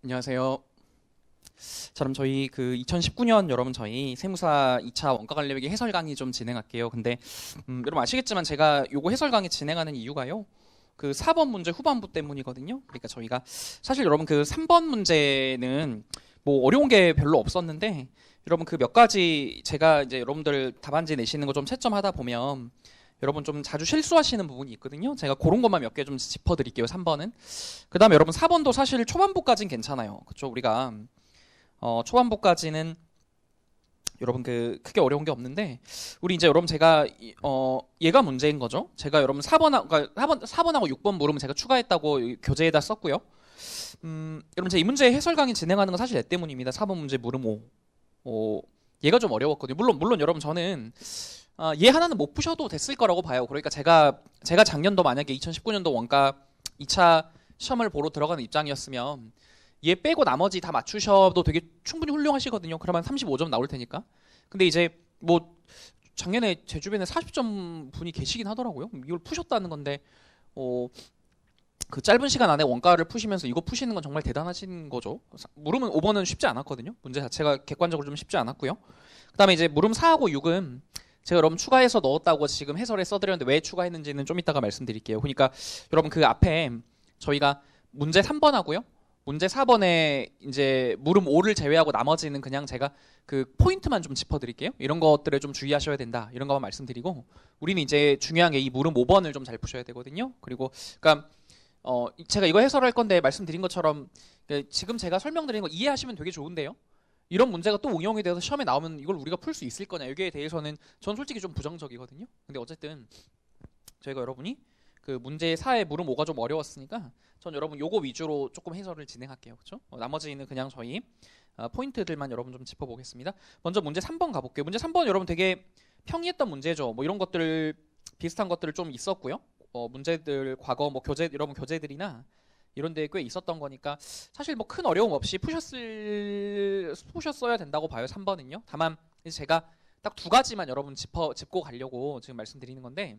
안녕하세요. 자, 그럼 저희 그 2019년 여러분 저희 세무사 2차 원가 관리회계 해설 강의 좀 진행할게요. 근데 여러분 아시겠지만 제가 요거 해설 강의 진행하는 이유가요. 그 4번 문제 후반부 때문이거든요. 그러니까 저희가 사실 여러분 그 3번 문제는 뭐 어려운 게 별로 없었는데 여러분 그 몇 가지 제가 이제 여러분들 답안지 내시는 거 좀 채점하다 보면 여러분 좀 자주 실수하시는 부분이 있거든요. 제가 그런 것만 몇 개 좀 짚어드릴게요. 3번은. 그 다음에 여러분 4번도 사실 초반부까지는 괜찮아요. 그쵸? 우리가 초반부까지는 여러분 그 크게 어려운 게 없는데 우리 이제 여러분 제가 얘가 문제인 거죠. 제가 여러분 4번하고 6번 물으면 제가 추가했다고 교재에다 썼고요. 여러분 제가 이 문제 해설 강의 진행하는 건 사실 얘 때문입니다. 4번 문제 물음 5. 얘가 좀 어려웠거든요. 물론 여러분 저는 얘 하나는 못 푸셔도 됐을 거라고 봐요. 그러니까 제가 작년도 만약에 2019년도 원가 2차 시험을 보러 들어가는 입장이었으면 얘 빼고 나머지 다 맞추셔도 되게 충분히 훌륭하시거든요. 그러면 35점 나올 테니까. 근데 이제 뭐 작년에 제 주변에 40점 분이 계시긴 하더라고요. 이걸 푸셨다는 건데 그 짧은 시간 안에 원가를 푸시면서 이거 푸시는 건 정말 대단하신 거죠. 물음은 5번은 쉽지 않았거든요. 문제 자체가 객관적으로 좀 쉽지 않았고요. 그다음에 이제 물음 4하고 6은 제가 여러분 추가해서 넣었다고 지금 해설에 써드렸는데 왜 추가했는지는 좀 이따가 말씀드릴게요. 그러니까 여러분 그 앞에 저희가 문제 3번 하고요. 문제 4번에 이제 물음 5를 제외하고 나머지는 그냥 제가 그 포인트만 좀 짚어드릴게요. 이런 것들을 좀 주의하셔야 된다. 이런 것만 말씀드리고 우리는 이제 중요한 게 이 물음 5번을 좀 잘 푸셔야 되거든요. 그리고 그러니까 제가 이거 해설할 건데 말씀드린 것처럼 지금 제가 설명드린 거 이해하시면 되게 좋은데요. 이런 문제가 또 응용이 돼서 시험에 나오면 이걸 우리가 풀 수 있을 거냐 여기에 대해서는 전 솔직히 좀 부정적이거든요. 근데 어쨌든 저희가 여러분이 그 문제 4의 물음 5가 좀 어려웠으니까 전 여러분 요거 위주로 조금 해설을 진행할게요. 그렇죠? 나머지는 그냥 저희 포인트들만 여러분 좀 짚어보겠습니다. 먼저 문제 3번 가볼게요. 문제 3번 여러분 되게 평이했던 문제죠. 뭐 이런 것들 비슷한 것들 좀 있었고요. 문제들 과거 뭐 여러분 교재들이나 이런 데에 꽤 있었던 거니까 사실 뭐 큰 어려움 없이 푸셨어야 된다고 봐요. 3번은요. 다만 제가 딱 두 가지만 여러분 짚고 가려고 지금 말씀드리는 건데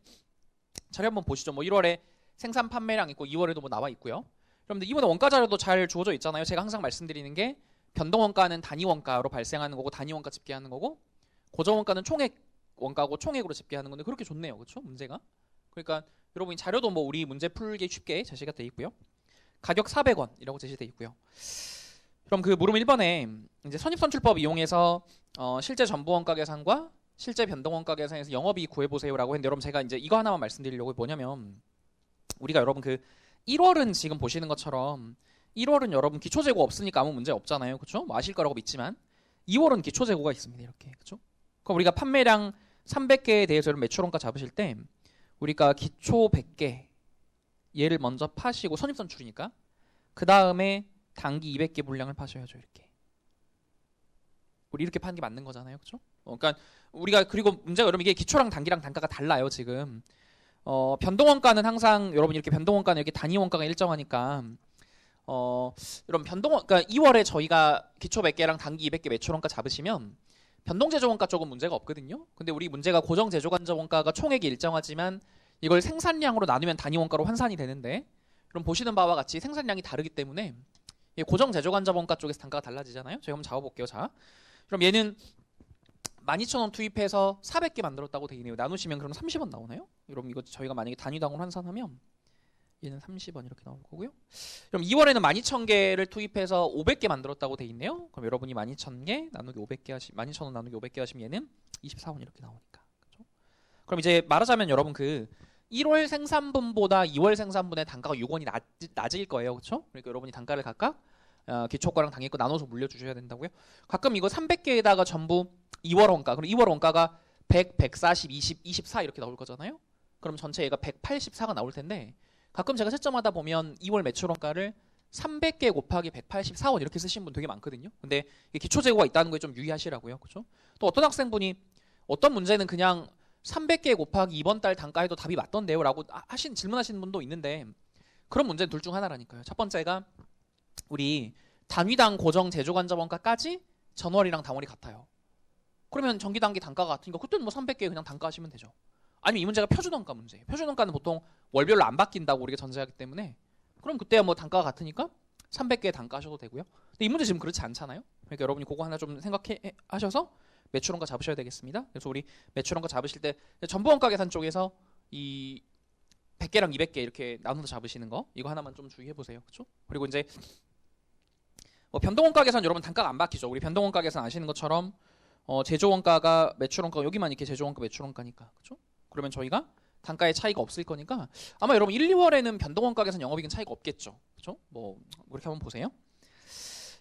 자료 한번 보시죠. 뭐 1월에 생산 판매량 있고 2월에도 뭐 나와 있고요. 여러분들 이번에 원가 자료도 잘 주어져 있잖아요. 제가 항상 말씀드리는 게 변동 원가는 단위 원가로 발생하는 거고 단위 원가 집계하는 거고 고정 원가는 총액 원가고 총액으로 집계하는 건데 그렇게 좋네요. 그렇죠? 문제가. 그러니까 여러분이 자료도 뭐 우리 문제 풀기 쉽게 제시가 돼 있고요. 가격 400원이라고 제시되어 있고요. 그럼 그 물음 1번에 이제 선입선출법 이용해서 실제 전부원가 계산과 실제 변동원가 계산에서 영업이익 구해보세요라고 했는데 여러분 제가 이제 이거 하나만 말씀드리려고 뭐냐면 우리가 여러분 그 1월은 지금 보시는 것처럼 1월은 여러분 기초재고 없으니까 아무 문제 없잖아요. 그렇죠? 뭐 아실 거라고 믿지만 2월은 기초재고가 있습니다. 이렇게. 그렇죠? 그럼 우리가 판매량 300개에 대해서 매출원가 잡으실 때 우리가 기초 100개 얘를 먼저 파시고 선입선출이니까 그 다음에 단기 200개 분량을 파셔야죠. 이렇게 우리 이렇게 파는 게 맞는 거잖아요. 그렇죠? 그러니까 우리가 그리고 문제가 여러분 이게 기초랑 단기랑 단가가 달라요. 지금 변동원가는 항상 여러분 이렇게 변동원가는 이렇게 단위 원가가 일정하니까 여러분 그러니까 2월에 저희가 기초 100개랑 단기 200개 매출원가 잡으시면 변동제조원가 쪽은 문제가 없거든요. 근데 우리 문제가 고정제조간접원가가 총액이 일정하지만 이걸 생산량으로 나누면 단위 원가로 환산이 되는데 그럼 보시는 바와 같이 생산량이 다르기 때문에 고정 제조간접 원가 쪽에서 단가가 달라지잖아요. 제가 한번 잡아볼게요. 자, 그럼 얘는 12,000원 투입해서 400개 만들었다고 돼 있네요. 나누시면 그럼 30원 나오나요? 여러분 이거 저희가 만약에 단위당으로 환산하면 얘는 30원 이렇게 나올 거고요. 그럼 2월에는 12,000개를 투입해서 500개 만들었다고 돼 있네요. 그럼 여러분이 12,000개 나누기 500개 12,000원 나누기 500개 하시면 얘는 24원 이렇게 나오니까. 그렇죠? 그럼 이제 말하자면 여러분 그 1월 생산분보다 2월 생산분의 단가가 6원이 낮을 거예요. 그렇죠? 그러니까 여러분이 단가를 각각 기초거랑 단기거 나눠서 물려주셔야 된다고요. 가끔 이거 300개에다가 전부 2월 원가. 그럼 2월 원가가 100, 140, 20, 24 이렇게 나올 거잖아요. 그럼 전체 얘가 184가 나올 텐데 가끔 제가 채점하다 보면 2월 매출 원가를 300개 곱하기 184원 이렇게 쓰시는 분 되게 많거든요. 근데 이게 기초 재고가 있다는 거에 좀 유의하시라고요. 그렇죠? 또 어떤 학생분이 어떤 문제는 그냥 300개 곱하기 이번 달 단가 해도 답이 맞던데요 라고 질문하시는 분도 있는데 그런 문제는 둘 중 하나라니까요. 첫 번째가 우리 단위당 고정 제조간접원가까지 전월이랑 당월이 같아요. 그러면 전기단기 단가가 같으니까 그때는 뭐 300개 그냥 단가 하시면 되죠. 아니면 이 문제가 표준원가 문제예요. 표준원가는 보통 월별로 안 바뀐다고 우리가 전제하기 때문에 그럼 그때야 뭐 단가가 같으니까 300개 단가 하셔도 되고요. 근데 이 문제 지금 그렇지 않잖아요. 그러니까 여러분이 그거 하나 좀 생각해 하셔서 매출원가 잡으셔야 되겠습니다. 그래서 우리 매출원가 잡으실 때 전부원가 계산 쪽에서 이 100개랑 200개 이렇게 나눠서 잡으시는 거 이거 하나만 좀 주의해 보세요. 그렇죠? 그리고 이제 변동원가 계산 여러분 단가가 안 바뀌죠. 우리 변동원가 계산 아시는 것처럼 제조원가가 매출원가 여기만 이렇게 제조원가 매출원가니까 그렇죠? 그러면 저희가 단가의 차이가 없을 거니까 아마 여러분 1, 2월에는 변동원가 계산 영업이익은 차이가 없겠죠. 그렇죠? 뭐 그렇게 한번 보세요.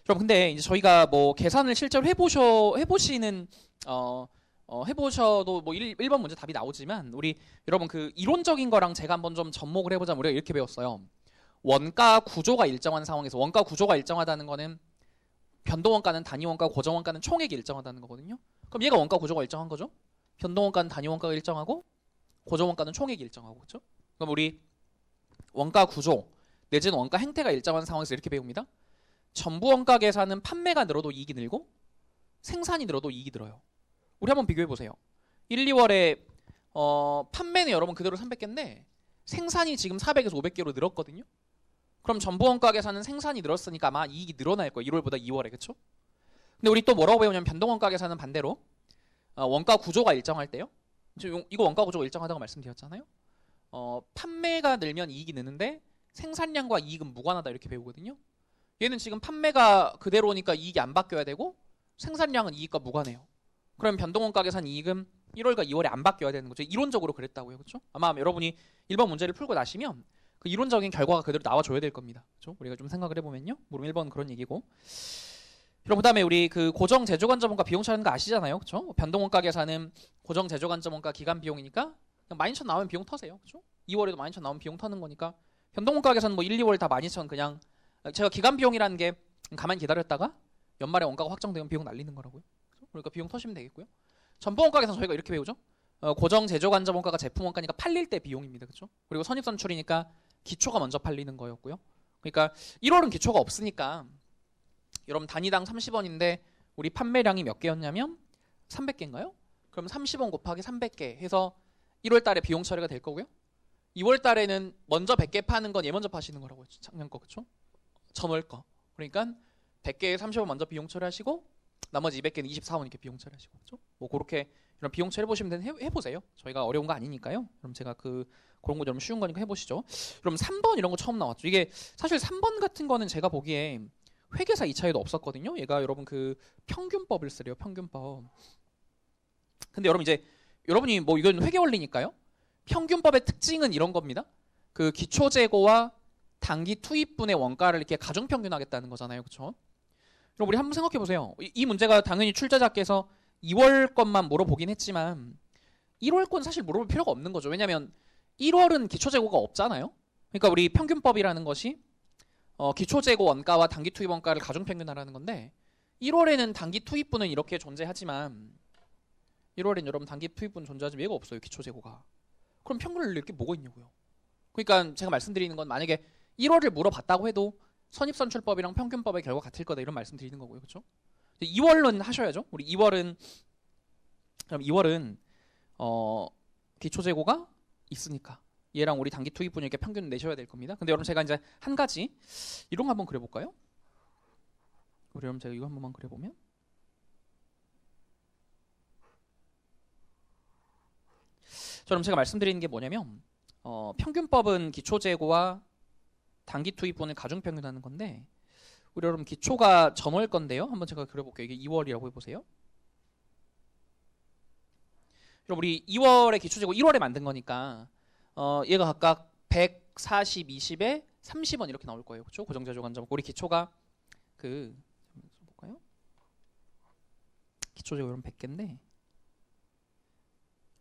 여러분 근데 이제 저희가 뭐 계산을 실제로 해보시는 해보셔도 뭐 1번 문제 답이 나오지만 우리 여러분 그 이론적인 거랑 제가 한번 좀 접목을 해보자면 우리가 이렇게 배웠어요. 원가 구조가 일정한 상황에서 원가 구조가 일정하다는 거는 변동원가는 단위원가, 고정원가는 총액이 일정하다는 거거든요. 그럼 얘가 원가 구조가 일정한 거죠. 변동원가는 단위원가가 일정하고 고정원가는 총액이 일정하고 그렇죠? 그럼 우리 원가 구조 내지는 원가 행태가 일정한 상황에서 이렇게 배웁니다. 전부원가 계산은 판매가 늘어도 이익이 늘고 생산이 늘어도 이익이 늘어요. 우리 한번 비교해 보세요. 1, 2월에 판매는 여러분 그대로 300개인데 생산이 지금 400에서 500개로 늘었거든요. 그럼 전부원가 계산은 생산이 늘었으니까 아마 이익이 늘어날 거예요. 1월보다 2월에 그렇죠? 근데 우리 또 뭐라고 배우냐면 변동원가 계산은 반대로 원가 구조가 일정할 때요. 이거 원가 구조가 일정하다고 말씀드렸잖아요. 판매가 늘면 이익이 느는데 생산량과 이익은 무관하다 이렇게 배우거든요. 얘는 지금 판매가 그대로니까 이익이 안 바뀌어야 되고 생산량은 이익과 무관해요. 그럼 변동원가 계산 이익은 1월과 2월에 안 바뀌어야 되는 거죠. 이론적으로 그랬다고요. 그렇죠? 아마 여러분이 1번 문제를 풀고 나시면 그 이론적인 결과가 그대로 나와줘야 될 겁니다. 그렇죠? 우리가 좀 생각을 해보면요. 물론 1번은 그런 얘기고. 그럼 그다음에 우리 그 고정 제조관점원가 비용 차는 거 아시잖아요. 그렇죠? 변동원가 계산은 고정 제조관점원가 기간 비용이니까 그냥 12,000 나오면 비용 터세요. 그렇죠? 2월에도 12,000 나오면 비용 터는 거니까 변동원가 계산 뭐 1, 2월 다 12,000 그냥 제가 기간 비용이라는 게 가만히 기다렸다가 연말에 원가가 확정되면 비용 날리는 거라고요. 그렇죠? 그러니까 비용 터시면 되겠고요. 전부원가 계산 저희가 이렇게 배우죠. 고정 제조관점원가가 제품 원가니까 팔릴 때 비용입니다. 그렇죠? 그리고 선입선출이니까 기초가 먼저 팔리는 거였고요. 그러니까 1월은 기초가 없으니까 여러분 단위당 30원인데 우리 판매량이 몇 개였냐면 300개인가요? 그럼 30원 곱하기 300개 해서 1월 달에 비용 처리가 될 거고요. 2월 달에는 먼저 100개 파는 건 얘 먼저 파시는 거라고요. 작년 거 그렇죠? 전월 거. 그러니까 100개에 30원 먼저 비용 처리하시고 나머지 200개는 24원 이렇게 비용 처리하시고 그렇죠? 뭐 그렇게 이런 비용 처리 해보시면 해보세요. 저희가 어려운 거 아니니까요. 그럼 제가 그런 거 좀 쉬운 거니까 해보시죠. 그럼 3번 이런 거 처음 나왔죠. 이게 사실 3번 같은 거는 제가 보기에 회계사 2차에도 없었거든요. 얘가 여러분 그 평균법을 쓰래요. 평균법. 근데 여러분 이제 여러분이 뭐 이건 회계 원리니까요. 평균법의 특징은 이런 겁니다. 그 기초재고와 단기 투입분의 원가를 이렇게 가중평균하겠다는 거잖아요. 그렇죠? 그럼 우리 한번 생각해 보세요. 이 문제가 당연히 출제자께서 2월 것만 물어보긴 했지만 1월 건 사실 물어볼 필요가 없는 거죠. 왜냐하면 1월은 기초재고가 없잖아요. 그러니까 우리 평균법이라는 것이 기초재고 원가와 단기 투입 원가를 가중평균하라는 건데 1월에는 단기 투입분은 이렇게 존재하지만 1월엔 여러분 단기 투입분 존재하지만 얘가 없어요. 기초재고가. 그럼 평균을 낼 게 뭐가 있냐고요. 그러니까 제가 말씀드리는 건 만약에 1월을 물어봤다고 해도 선입선출법이랑 평균법의 결과 같을 거다 이런 말씀 드리는 거고요. 그렇죠? 2월은 하셔야죠. 우리 2월은 그럼 2월은 기초재고가 있으니까 얘랑 우리 단기 투입분이 이렇게 평균 내셔야 될 겁니다. 근데 여러분 제가 이제 한 가지 이런 거 한번 그려볼까요? 우리 여러분 제가 이거 한 번만 그려보면 그럼 제가 말씀드리는 게 뭐냐면 평균법은 기초재고와 단기 투입분을 가중평균하는 건데 우리 여러분 기초가 전월 건데요. 한번 제가 그려볼게요. 이게 2월이라고 해보세요. 그럼 우리 2월에 기초재고 1월에 만든 거니까 얘가 각각 100, 40, 20에 30원 이렇게 나올 거예요. 그렇죠? 고정제조관점. 우리 기초가 볼까요? 기초재고 여러분 100개인데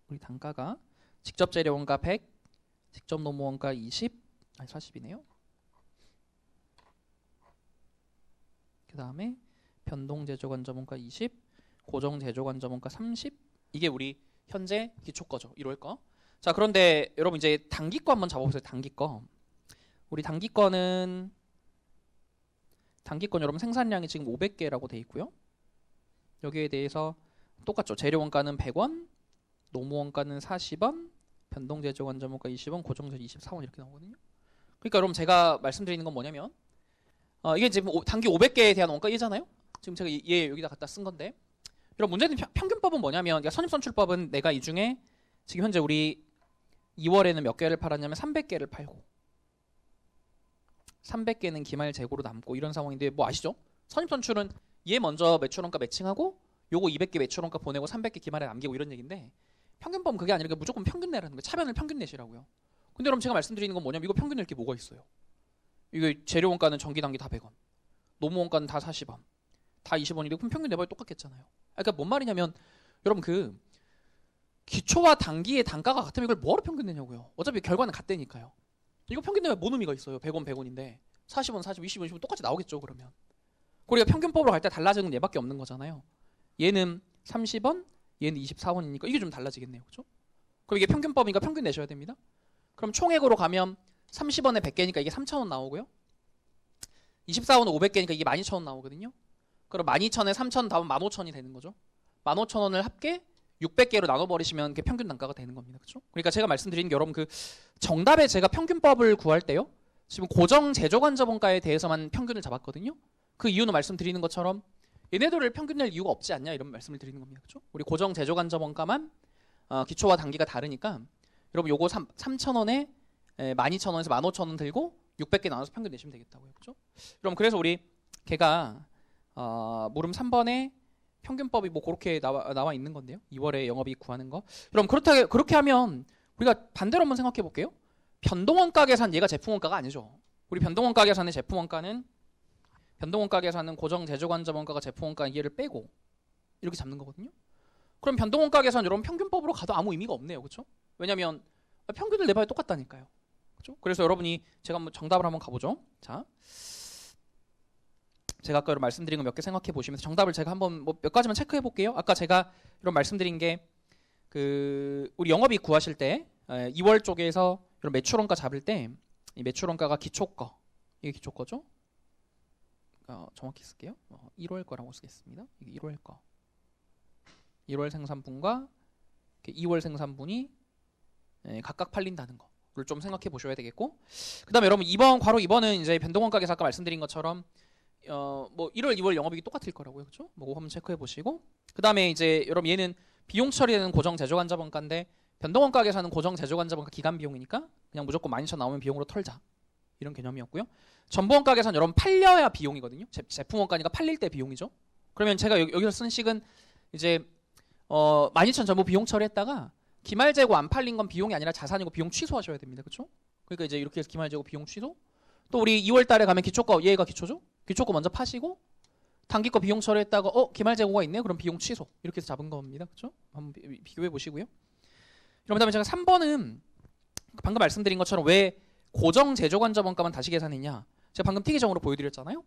우리 단가가 직접 재료원가 100, 직접 노무원가 20, 아니 40이네요. 그 다음에 변동제조관점원가 20, 고정제조관점원가 30. 이게 우리 현재 기초 거죠. 1월 거. 자 그런데 여러분 이제 단기 거 한번 잡아보세요. 단기 거. 우리 단기 거는 여러분 생산량이 지금 500개라고 돼 있고요. 여기에 대해서 똑같죠. 재료원가는 100원, 노무원가는 40원, 변동제조관점원가 20원, 고정제조 24원 이렇게 나오거든요. 그러니까 여러분 제가 말씀드리는 건 뭐냐면 이게 지금 단기 500개에 대한 원가 얘잖아요. 지금 제가 얘 여기다 갖다 쓴 건데. 여러분 문제는 평균법은 뭐냐면 그러니까 선입선출법은 내가 이 중에 지금 현재 우리 2월에는 몇 개를 팔았냐면 300개를 팔고 300개는 기말 재고로 남고 이런 상황인데 뭐 아시죠? 선입선출은 얘 먼저 매출원가 매칭하고 요거 200개 매출원가 보내고 300개 기말에 남기고 이런 얘기인데 평균법은 그게 아니라 무조건 평균 내라는 거예요. 차변을 평균 내시라고요. 근데 그럼 제가 말씀드리는 건 뭐냐면 이거 평균 낼 게 뭐가 있어요? 이거 재료원가는 전기 단기 다 100원, 노무원가는 다 40원, 다 20원인데 그럼 평균 내봐야 똑같겠잖아요. 그러니까 뭔 말이냐면 여러분 그 기초와 단기의 단가가 같으면 이걸 뭐하러 평균 내냐고요. 어차피 결과는 같다니까요. 이거 평균 내면 뭔 의미가 있어요. 100원 100원인데 40원 40원 20원 20원 똑같이 나오겠죠. 그러면 우리가 평균법으로 갈 때 달라지는 얘밖에 없는 거잖아요. 얘는 30원 얘는 24원이니까 이게 좀 달라지겠네요. 그렇죠? 그럼 이게 평균법이니까 평균 내셔야 됩니다. 그럼 총액으로 가면 30원에 100개니까 이게 3,000원 나오고요. 24원은 500개니까 이게 12,000원 나오거든요. 그럼 12,000에 3,000 다음 15,000이 되는 거죠. 15,000원을 합계 600개로 나눠버리시면 그게 평균 단가가 되는 겁니다. 그렇죠? 그러니까 제가 말씀드리는 게 여러분 그 정답에 제가 평균법을 구할 때요. 지금 고정 제조관자본가에 대해서만 평균을 잡았거든요. 그 이유는 말씀드리는 것처럼 얘네들을 평균 낼 이유가 없지 않냐 이런 말씀을 드리는 겁니다. 그렇죠? 우리 고정 제조관자본가만 기초와 단기가 다르니까 여러분 요거 3,000원에 12,000원에서 15,000원 들고 600개 나눠서 평균 내시면 되겠다고요. 그렇죠? 그럼 그래서 우리 걔가 물음 3번에 평균법이 뭐 그렇게 나와 있는 건데요. 2월에 영업이익 구하는 거. 그럼 그렇게 하면 우리가 반대로 한번 생각해 볼게요. 변동원가 계산 얘가 제품원가가 아니죠. 우리 변동원가 계산의 제품원가는 변동원가 계산은 고정 제조관자원가가 제품원가 얘를 빼고 이렇게 잡는 거거든요. 그럼 변동원가 계산 여러분 평균법으로 가도 아무 의미가 없네요. 그렇죠? 왜냐면 평균을 내봐야 똑같다니까요. 그렇죠? 그래서 여러분이 제가 한번 정답을 한번 가보죠. 자, 제가 아까 말씀드린 거 몇 개 생각해 보시면서 정답을 제가 한번 뭐 몇 가지만 체크해 볼게요. 아까 제가 이런 말씀드린 게 그 우리 영업이익 구하실 때 2월 쪽에서 이런 매출원가 잡을 때 이 매출원가가 기초 거 이게 기초 거죠. 정확히 쓸게요. 1월 거라고 쓰겠습니다. 이게 1월 거. 1월 생산분과 2월 생산분이 각각 팔린다는 거를 좀 생각해 보셔야 되겠고, 그다음에 여러분 2번 괄호 2번은 이제 변동원가에서 아까 말씀드린 것처럼 뭐 1월, 2월 영업이익이 똑같을 거라고요, 그렇죠? 뭐 한번 체크해 보시고, 그다음에 이제 여러분 얘는 비용 처리되는 고정 제조관자본가인데 변동원가 계산은 고정 제조관자본가 기간 비용이니까 그냥 무조건 12,000 나오면 비용으로 털자 이런 개념이었고요. 전부원가 계산 여러분 팔려야 비용이거든요. 제품원가니까 팔릴 때 비용이죠. 그러면 제가 여기서 쓴 식은 이제 12,000 전부 비용 처리했다가 기말재고 안 팔린 건 비용이 아니라 자산이고 비용 취소하셔야 됩니다. 그렇죠? 그러니까 이제 이렇게 해서 기말재고 비용 취소. 또 우리 2월 달에 가면 기초거 얘가 기초죠? 기초거 먼저 파시고 단기 거 비용 처리했다가 기말재고가 있네요. 그럼 비용 취소. 이렇게 해서 잡은 겁니다. 그렇죠? 한번 비교해 보시고요. 그다음에 제가 3번은 방금 말씀드린 것처럼 왜 고정 제조관자원가만 다시 계산했냐? 제가 방금 특이적으로 보여드렸잖아요.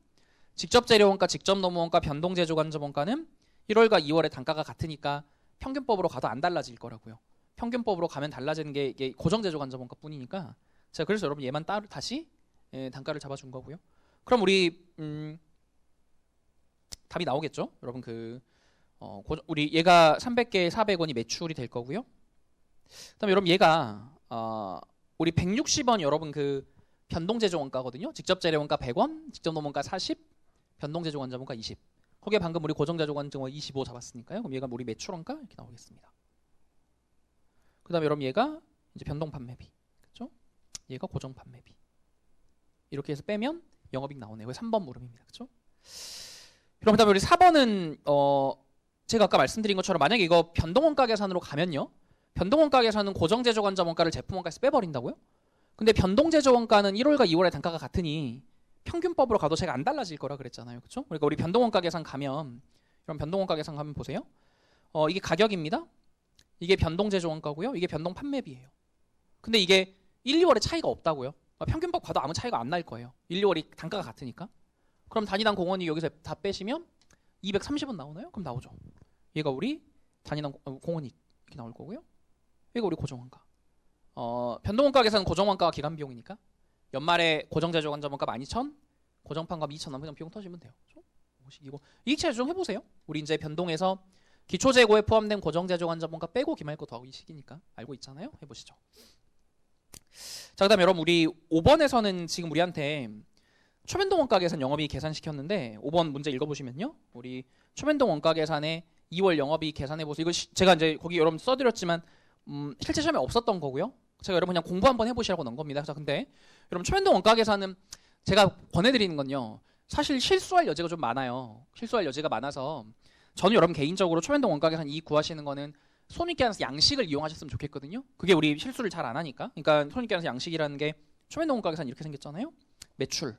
직접 재료원가, 직접 노무원가, 변동 제조관자원가는 1월과 2월의 단가가 같으니까 평균법으로 가도 안 달라질 거라고요. 평균법으로 가면 달라지는 게 이게 고정 제조관자원가 뿐이니까 제가 그래서 여러분 얘만 따로 다시 단가를 잡아준 거고요. 그럼 우리 답이 나오겠죠? 여러분 우리 얘가 300개에 400원이 매출이 될 거고요. 그다음에 여러분 얘가 우리 160원 여러분 그 변동제조원가거든요. 직접 재료원가 100원, 직접 노무원가 40, 변동제조관자원가 20. 거기에 방금 우리 고정제조관자원가 25 잡았으니까요. 그럼 얘가 우리 매출원가 이렇게 나오겠습니다. 그다음에 여러분 얘가 이제 변동판매비, 그렇죠? 얘가 고정판매비. 이렇게 해서 빼면 영업이익 나오네요. 3번 물음입니다. 그렇죠? 그럼 그다음에 우리 4번은 제가 아까 말씀드린 것처럼 만약에 이거 변동원가 계산으로 가면요. 변동원가 계산은 고정제조관자원가를 제품원가에서 빼버린다고요? 근데 변동제조원가는 1월과 2월의 단가가 같으니 평균법으로 가도 제가 안 달라질 거라 그랬잖아요. 그렇죠? 그러니까 우리 변동원가 계산 가면 그럼 변동원가 계산 가면 보세요. 이게 가격입니다. 이게 변동제조원가고요. 이게 변동판매비예요. 근데 이게 1, 2월에 차이가 없다고요. 평균법 가도 아무 차이가 안 날 거예요. 1, 2월이 단가가 같으니까. 그럼 단위당 공원이 여기서 다 빼시면 230원 나오나요? 그럼 나오죠. 얘가 우리 단위당 공원이 이렇게 나올 거고요. 얘가 우리 고정원가. 변동원가 계산은 고정원가가 기간 비용이니까 연말에 고정제조관자원가 12,000, 고정판값 2,000 나오면 그냥 비용 터지면 돼요. 이거 이익차이 조정 해보세요. 우리 이제 변동에서 기초재고에 포함된 고정제조관자원가 빼고 기말고 더하고 이 식이니까 알고 있잖아요. 해보시죠. 자, 그다음에 여러분 우리 5번에서는 지금 우리한테 초변동 원가 계산 영업이익 계산시켰는데 5번 문제 읽어보시면요. 우리 초변동 원가 계산에 2월 영업이익 계산해보세요. 이거 제가 이제 거기 여러분 써드렸지만 실제 시험에 없었던 거고요. 제가 여러분 그냥 공부 한번 해보시라고 넣은 겁니다. 자, 근데 여러분 초변동 원가 계산은 제가 권해드리는 건요. 사실 실수할 여지가 좀 많아요. 실수할 여지가 많아서 저는 여러분 개인적으로 초변동 원가 계산 이익 구하시는 거는 손익계산서 양식을 이용하셨으면 좋겠거든요. 그게 우리 실수를 잘 안 하니까. 그러니까 손익계산서 양식이라는 게 초변동 원가 계산 이렇게 생겼잖아요. 매출.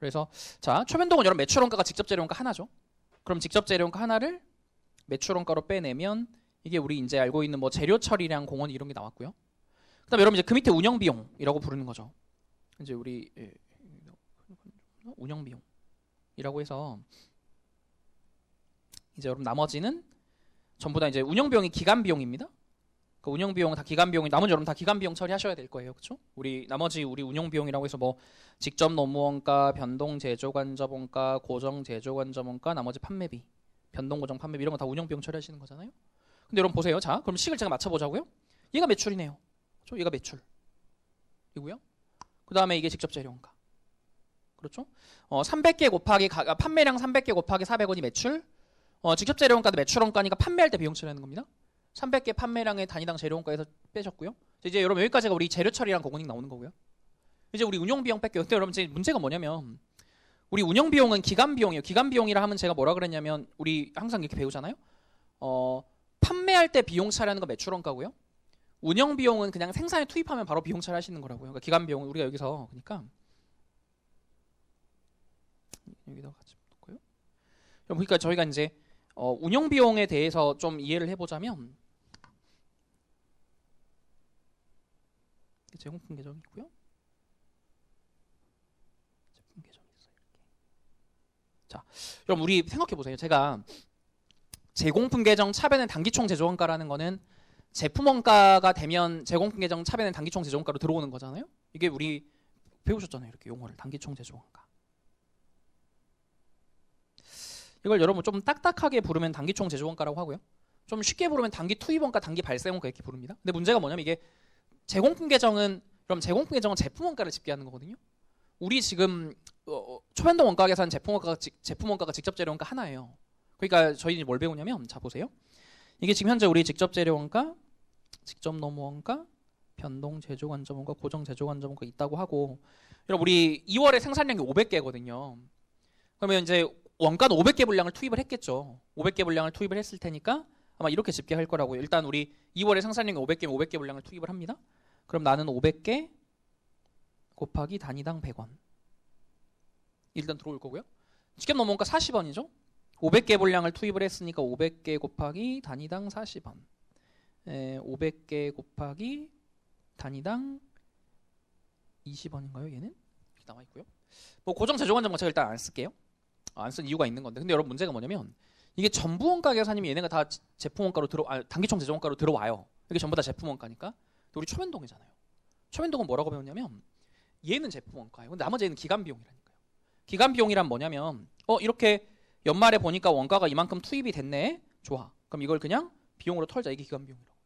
그래서 자, 초변동은 여러분 매출 원가가 직접 재료 원가 하나죠. 그럼 직접 재료 원가 하나를 매출 원가로 빼내면 이게 우리 이제 알고 있는 뭐 재료 처리량, 공원 이런 게 나왔고요. 그다음에 여러분 이제 그 밑에 운영 비용이라고 부르는 거죠. 이제 우리 운영 비용이라고 해서 이제 여러분 나머지는 전부 다 이제 운영 비용이 기간 비용입니다. 그 운영 비용은 다 기간 비용이 나머지 여러분 다 기간 비용 처리하셔야 될 거예요, 그렇죠? 우리 나머지 우리 운영 비용이라고 해서 뭐 직접 노무 원가, 변동 제조 간접 원가, 고정 제조 간접 원가, 나머지 판매비, 변동 고정 판매비 이런 거 다 운영 비용 처리하시는 거잖아요. 근데 여러분 보세요, 자, 그럼 식을 제가 맞춰보자고요. 얘가 매출이네요, 그렇죠? 얘가 매출이고요. 그 다음에 이게 직접 재료 원가, 그렇죠? 300개 곱하기 판매량 300개 곱하기 400원이 매출. 직접 재료 원가도 매출 원가니까 판매할 때 비용 처리하는 겁니다. 300개 판매량의 단위당 재료 원가에서 빼셨고요. 이제 여러분 여기까지가 우리 재료 처리랑 공원익 나오는 거고요. 이제 우리 운영 비용 뺄게요. 근데 여러분 이제 문제가 뭐냐면 우리 운영 비용은 기간 비용이에요. 기간 비용이라 하면 제가 뭐라 그랬냐면 우리 항상 이렇게 배우잖아요. 판매할 때 비용 처리하는 거 매출 원가고요. 운영 비용은 그냥 생산에 투입하면 바로 비용 처리하시는 거라고요. 그러니까 기간 비용은 우리가 여기서 그러니까 여기다가 같이 놓고요. 그러니까 저희가 이제 운영 비용에 대해서 좀 이해를 해보자면 제공품 계정이 있고요. 제품 계정이 있어요. 이렇게. 자, 그럼 우리 생각해 보세요. 제가 제공품 계정 차변의 단기총 제조원가라는 거는 제품 원가가 되면 제공품 계정 차변의 단기총 제조원가로 들어오는 거잖아요. 이게 우리 배우셨잖아요. 이렇게 용어를 단기총 제조원가. 이걸 여러분 좀 딱딱하게 부르면 단기총 제조원가라고 하고요. 좀 쉽게 부르면 단기 투입원가, 단기 발생원가 이렇게 부릅니다. 근데 문제가 뭐냐면 이게 제공품 계정은 그럼 제공품 계정은 제품 원가를 집계하는 거거든요. 우리 지금 초변동 원가 계산 제품 원가가 직접 재료 원가 하나예요. 그러니까 저희는 뭘 배우냐면 자 보세요. 이게 지금 현재 우리 직접 재료 원가, 직접 노무 원가, 변동 제조 간접 원가, 고정 제조 간접 원가 있다고 하고 여러분 우리 2월에 생산량이 500개거든요. 그러면 이제 원가는 500개 분량을 투입을 했겠죠. 500개 분량을 투입을 했을 테니까 아마 이렇게 집계할 거라고요. 일단 우리 2월에 생산량이 500개면 500개 분량을 투입을 합니다. 그럼 나는 500개 곱하기 단위당 100원. 일단 들어올 거고요. 직접 노무 원가 40원이죠. 500개 분량을 투입을 했으니까 500개 곱하기 단위당 40원. 500개 곱하기 단위당 20원인가요? 얘는? 이렇게 나와 있고요. 뭐 고정 제조 간접 제가 일단 안 쓸게요. 안 쓴 이유가 있는 건데. 근데 여러분 문제가 뭐냐면 이게 전부 원가 계산이면 얘네가 다 제품 원가로 단기총 제조 원가로 들어와요. 이게 전부 다 제품 원가니까. 근데 우리 초변동이잖아요. 초변동은 뭐라고 배웠냐면 얘는 제품 원가예요. 근데 나머지 얘는 기간 비용이라니까요. 기간 비용이란 뭐냐면 이렇게 연말에 보니까 원가가 이만큼 투입이 됐네. 좋아. 그럼 이걸 그냥 비용으로 털자. 이게 기간 비용이라고.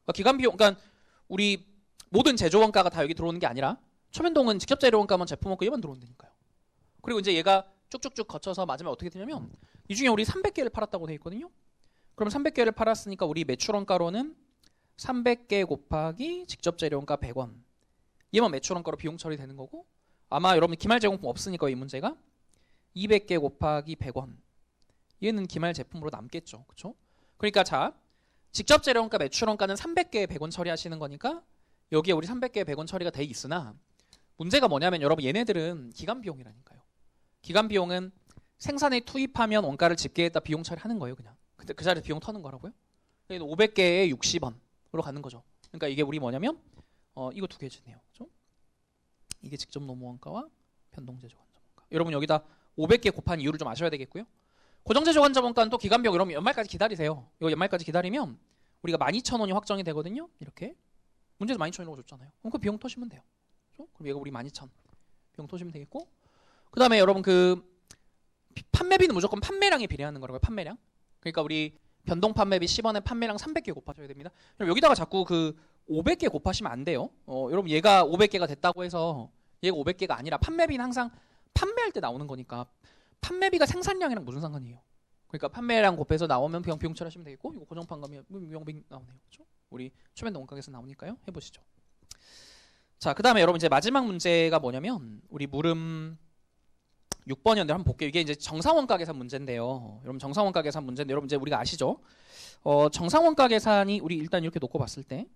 그러니까 기간 비용, 그러니까 우리 모든 제조 원가가 다 여기 들어오는 게 아니라 초변동은 직접 재료 원가만 제품 원가 얘만 들어온다니까요. 그리고 이제 얘가 쭉쭉쭉 거쳐서 마지막에 어떻게 되냐면 이 중에 우리 300개를 팔았다고 돼 있거든요. 그럼 300개를 팔았으니까 우리 매출 원가로는 300개 곱하기 직접 재료 원가 100원. 얘만 매출 원가로 비용 처리되는 거고 아마 여러분 기말 제공품 없으니까 이 문제가 200개 곱하기 100원. 얘는 기말 제품으로 남겠죠. 그렇죠? 그러니까 자, 직접 재료 원가 매출 원가는 300개에 100원 처리하시는 거니까 여기에 우리 300개에 100원 처리가 돼 있으나 문제가 뭐냐면 여러분 얘네들은 기간 비용이라니까요. 기간 비용은 생산에 투입하면 원가를 집계했다 비용 처리하는 거예요. 그냥. 근데 그 자리에 비용 터는 거라고요. 500개에 60원으로 가는 거죠. 그러니까 이게 우리 뭐냐면 이거 두 개지네요. 그렇죠? 이게 직접 노무 원가와 변동 제조 간접 원가. 여러분 여기다 500개 곱한 이유를 좀 아셔야 되겠고요. 고정 제조 간접 원가는 또 기간 비용. 여러분 연말까지 기다리세요. 이거 연말까지 기다리면 우리가 12,000원이 확정이 되거든요. 이렇게. 문제에서 12,000원이라고 줬잖아요. 그럼 그 비용 터시면 돼요. 그렇죠? 그럼 얘가 우리 12,000 비용 터시면 되겠고 그 다음에 여러분 그 판매비는 무조건 판매량에 비례하는 거라고요. 판매량. 그러니까 우리 변동 판매비 10원에 판매량 300개 곱하셔야 됩니다. 그럼 여기다가 자꾸 그 500개 곱하시면 안 돼요. 여러분 얘가 500개가 됐다고 해서 얘가 500개가 아니라 판매비는 항상 판매할 때 나오는 거니까 판매비가 생산량이랑 무슨 상관이에요? 그러니까 판매량 곱해서 나오면 그냥 비용 처리하시면 되겠고 이거 고정판가면 영업이익 나오네요. 그렇죠? 우리 초면도 원가에서 나오니까요. 해보시죠. 자, 그 다음에 여러분 이제 마지막 문제가 뭐냐면 우리 물음 6번이었는데 한번 볼게요. 이게 이제 정상원가 계산 문제인데요. 여러분 정상원가 계산 문제인데 여러분 이제 우리가 아시죠? 정상원가 계산이 우리 일단 이렇게 놓고 봤을 때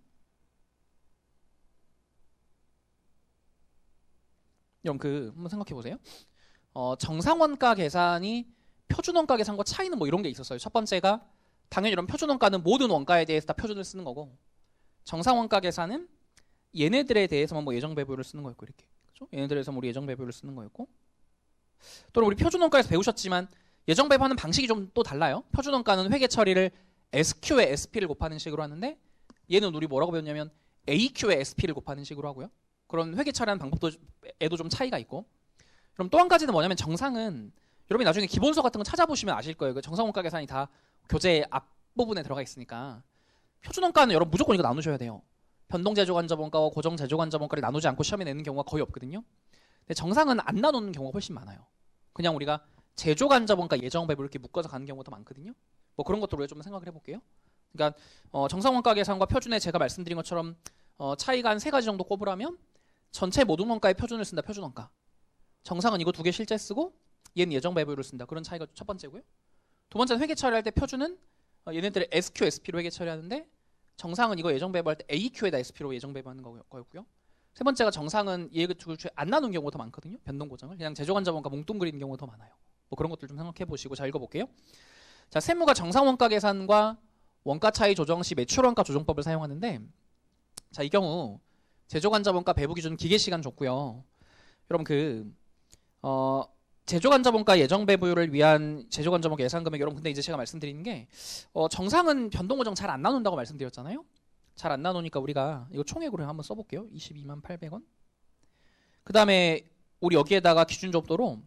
여러분 한번 생각해 보세요. 정상원가 계산이 표준원가 계산과 차이는 뭐 이런 게 있었어요. 첫 번째가 당연히 이런 표준원가는 모든 원가에 대해서 다 표준을 쓰는 거고 정상원가 계산은 얘네들에 대해서만 뭐 예정배분을 쓰는 거였고 이렇게 그렇죠? 얘네들에서 우리 예정배분을 쓰는 거였고 또는 우리 표준원가에서 배우셨지만 예정배분하는 방식이 좀 또 달라요. 표준원가는 회계 처리를 SQ에 SP를 곱하는 식으로 하는데 얘는 우리 뭐라고 배웠냐면 AQ에 SP를 곱하는 식으로 하고요. 그런 회계 처리하는 방법도 에도 좀 차이가 있고 그럼 또 한 가지는 뭐냐면 정상은 여러분이 나중에 기본서 같은 거 찾아보시면 아실 거예요. 그 정상원가 계산이 다 교재 앞부분에 들어가 있으니까 표준원가는 여러분 무조건 이거 나누셔야 돼요. 변동제조간접원가와 고정제조간접원가를 나누지 않고 시험에 내는 경우가 거의 없거든요. 근데 정상은 안 나누는 경우가 훨씬 많아요. 그냥 우리가 제조간접원가 예정배분 이렇게 묶어서 가는 경우가 더 많거든요. 뭐 그런 것도 우리가 좀 생각을 해볼게요. 그러니까 정상원가 계산과 표준에 제가 말씀드린 것처럼 차이가 한 3가지 정도 꼽으라면 전체 모든 원가에 표준을 쓴다. 표준원가. 정상은 이거 2개 실제 쓰고 얘는 예정배분을 쓴다. 그런 차이가 첫 번째고요. 두 번째는 회계 처리할 때 표준은 얘네들의 SQ, SP로 회계 처리하는데 정상은 이거 예정배분할 때 AQ에다 SP로 예정배분하는 거였고요. 세 번째가 정상은 얘 둘 중에 안 나눈 경우가 더 많거든요. 변동고정을 그냥 제조간접원가 뭉뚱그리는 경우가 더 많아요. 뭐 그런 것들 좀 생각해 보시고 자 읽어볼게요. 자, 세무가 정상원가 계산과 원가 차이 조정 시 매출원가 조정법을 사용하는데 자, 이 경우 제조간접원가 배부 기준 기계시간 줬고요. 여러분 제조간접원가 예정배분을 위한 제조간접원가 예상금액 여러분 근데 이제 제가 말씀드리는 게 정상은 변동고정 잘 안 나눈다고 말씀드렸잖아요. 잘 안 나누니까 우리가 이거 총액으로 한번 써볼게요. 22만 800원. 그 다음에 우리 여기에다가 기준접도로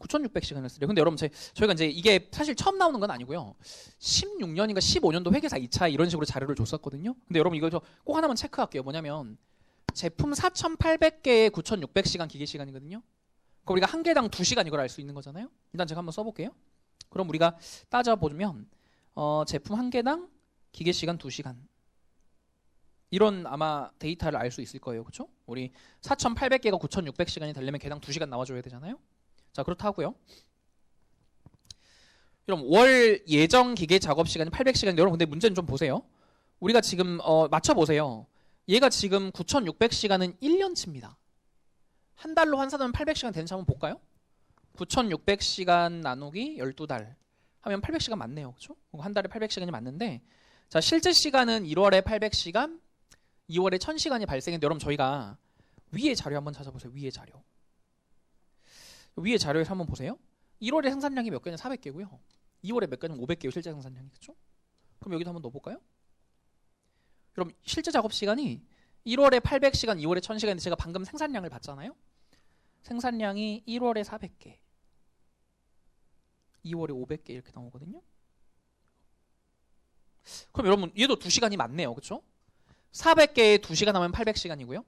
9,600시간을 쓰래요. 근데 여러분 저희가 이제 이게 사실 처음 나오는 건 아니고요. 16년인가 15년도 회계사 2차 이런 식으로 자료를 줬었거든요. 근데 여러분 이거 꼭 하나만 체크할게요. 뭐냐면 제품 4,800개에 9,600시간 기계시간이거든요. 그럼 우리가 한 개당 2시간 이걸 알 수 있는 거잖아요. 일단 제가 한번 써볼게요. 그럼 우리가 따져보면 제품 한 개당 기계시간 2시간 이런 아마 데이터를 알 수 있을 거예요. 그렇죠? 우리 4,800개가 9,600시간이 되려면 개당 2시간 나와줘야 되잖아요. 자, 그렇다고요. 그럼 월 예정 기계 작업 시간이 800시간인데 여러분 근데 문제는 좀 보세요. 우리가 지금 맞춰보세요. 얘가 지금 9,600시간은 1년치입니다. 한 달로 환산하면 800시간 되는지 한번 볼까요? 9,600시간 나누기 12달 하면 800시간 맞네요. 그렇죠? 한 달에 800시간이 맞는데 자, 실제 시간은 1월에 800시간, 2월에 1000시간이 발생했는데 여러분 저희가 위에 자료 한번 찾아보세요. 위에 자료. 위에 자료에서 한번 보세요. 1월에 생산량이 몇 개냐? 400개고요. 2월에 몇 개냐면 500개요. 실제 생산량이. 그렇죠? 그럼 여기도 한번 넣어볼까요? 그럼 실제 작업 시간이 1월에 800시간, 2월에 1000시간인데 제가 방금 생산량을 봤잖아요. 생산량이 1월에 400개, 2월에 500개 이렇게 나오거든요. 그럼 여러분 얘도 2시간이 맞네요. 그렇죠? 400개에 2시간 하면 800시간이고요.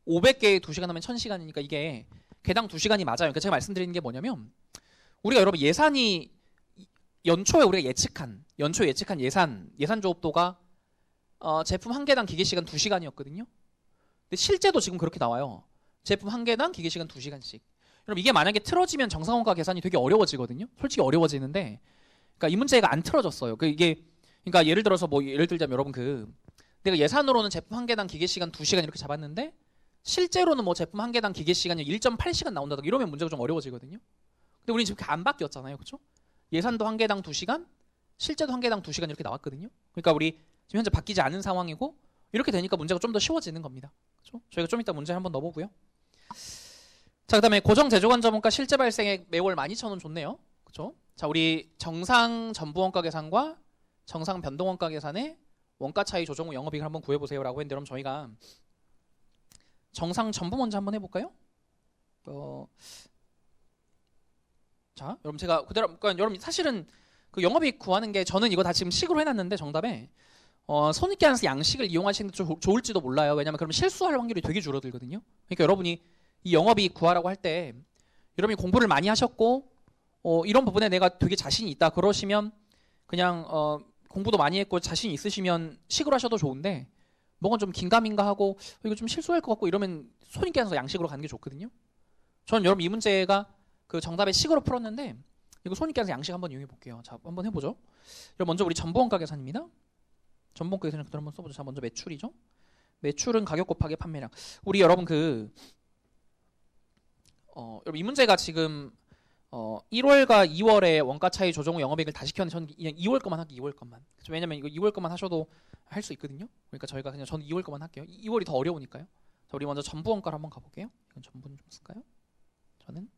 500개에 2시간 하면 1000시간이니까 이게 개당 2시간이 맞아요. 그러니까 제가 말씀드리는 게 뭐냐면 우리가 여러분 예산이 연초에 우리가 연초에 예측한 예산 조업도가 제품 한 개당 기계시간 2시간이었거든요. 근데 실제도 지금 그렇게 나와요. 제품 한 개당 기계시간 2시간씩. 그럼 이게 만약에 틀어지면 정상원가 계산이 되게 어려워지거든요. 솔직히 어려워지는데 그러니까 이 문제가 안 틀어졌어요. 그러니까 예를 들어서 예를 들자면 여러분 내가 예산으로는 제품 한 개당 기계시간 2시간 이렇게 잡았는데 실제로는 제품 한 개당 기계시간이 1.8시간 나온다든가 이러면 문제가 좀 어려워지거든요. 근데 우리는 지금 안 바뀌었잖아요. 그렇죠? 예산도 한 개당 2시간, 실제도 한 개당 2시간 이렇게 나왔거든요. 그러니까 우리 지금 현재 바뀌지 않은 상황이고 이렇게 되니까 문제가 좀 더 쉬워지는 겁니다. 그렇죠? 저희가 좀 이따 문제 한번 넣어보고요. 자, 그다음에 고정 제조간접원가 실제 발생액 매월 12,000원 좋네요. 그렇죠? 자, 우리 정상 전부원가 계산과 정상 변동원가 계산의 원가 차이 조정 후 영업이익을 한번 구해보세요라고 했는데 그럼 저희가 정상 전부 먼저 한번 해볼까요? 자, 여러분 제가 그대로 그러니까 여러분 사실은 그 영업이익 구하는 게 저는 이거 다 지금 식으로 해놨는데 정답에 손익 계산서 양식을 이용하시는 게 좋을지도 몰라요. 왜냐면 그러면 실수할 확률이 되게 줄어들거든요. 그러니까 여러분이 이 영업이익 구하라고 할 때 여러분이 공부를 많이 하셨고 이런 부분에 내가 되게 자신이 있다 그러시면 그냥 공부도 많이 했고 자신 있으시면 식으로 하셔도 좋은데 뭔가 좀 긴가민가 하고 이거 좀 실수할 것 같고 이러면 손이 깨서 양식으로 가는 게 좋거든요. 저는 여러분 이 문제가 그 정답에 식으로 풀었는데 이거 손이 깨서 양식 한번 이용해 볼게요. 자, 한번 해보죠. 그럼 먼저 우리 전부원가 계산입니다. 전부원가 계산을 그대로 한번 써보죠. 자, 먼저 매출이죠. 매출은 가격 곱하기 판매량. 우리 여러분 여러분 이 문제가 지금 1월과 2월에 원가 차이 조정 후 영업이익을 다 시켰는데 저는 그냥 2월 것만 할게요. 2월 것만. 왜냐면 이거 2월 것만 하셔도 할 수 있거든요. 그러니까 저희가 그냥 저는 2월 것만 할게요. 2월이 더 어려우니까요. 자, 우리 먼저 전부 원가를 한번 가볼게요. 이건 전부는 좀 쓸까요? 저는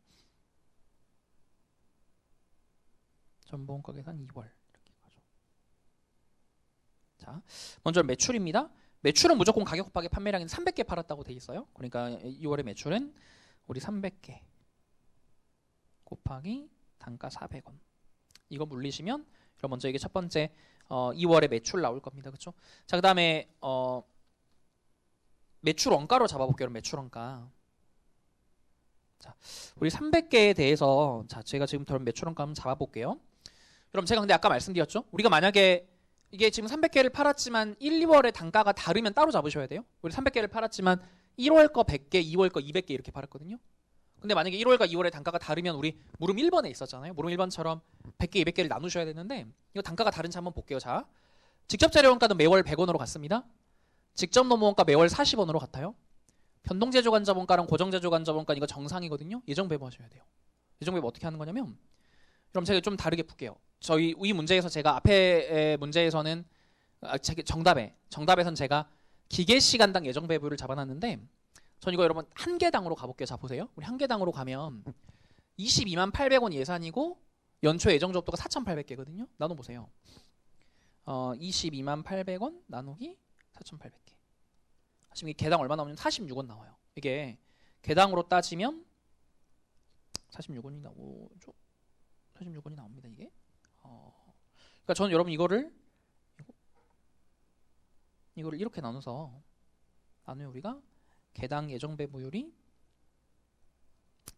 전부 원가 계산 2월 이렇게 가죠. 자, 먼저 매출입니다. 매출은 무조건 가격 곱하기 판매량인 300개 팔았다고 돼 있어요. 그러니까 2월의 매출은 우리 300개 곱하기 단가 400원. 이거 물리시면 그럼 먼저 이게 첫 번째 2월의 매출 나올 겁니다. 그렇죠? 자, 그다음에 매출 원가로 잡아볼게요. 매출 원가. 자, 우리 300개에 대해서 자, 제가 지금 그럼 매출 원가 한번 잡아볼게요. 그럼 제가 근데 아까 말씀드렸죠? 우리가 만약에 이게 지금 300개를 팔았지만 1, 2월의 단가가 다르면 따로 잡으셔야 돼요. 우리 300개를 팔았지만 1월 거 100개, 2월 거 200개 이렇게 팔았거든요. 근데 만약에 1월과 2월의 단가가 다르면 우리 물음 1번에 있었잖아요. 물음 1번처럼 100개, 200개를 나누셔야 되는데 이거 단가가 다른지 한번 볼게요. 자, 직접 재료원가는 매월 100원으로 갔습니다. 직접 노무원가 매월 40원으로 같아요. 변동제조간접원가랑 고정제조간접원가 이거 정상이거든요. 예정 배부하셔야 돼요. 예정 배부 어떻게 하는 거냐면 그럼 제가 좀 다르게 풀게요. 저희 이 문제에서 제가 앞에 문제에서는 정답에선 제가 기계시간당 예정 배부를 잡아놨는데 전 이거 여러분 한 개당으로 가볼게요. 자, 보세요. 우리 한 개당으로 가면 22만 800원 예산이고 연초 예정 접도가 4,800개거든요. 나눠보세요. 22만 800원 나누기 4,800개. 지금 이 개당 얼마 나오냐면 46원 나와요. 이게 개당으로 따지면 46원이 나오죠. 46원이 나옵니다. 이게. 그러니까 저는 여러분 이거를 이렇게 나눠서 우리가 개당 예정 배부율이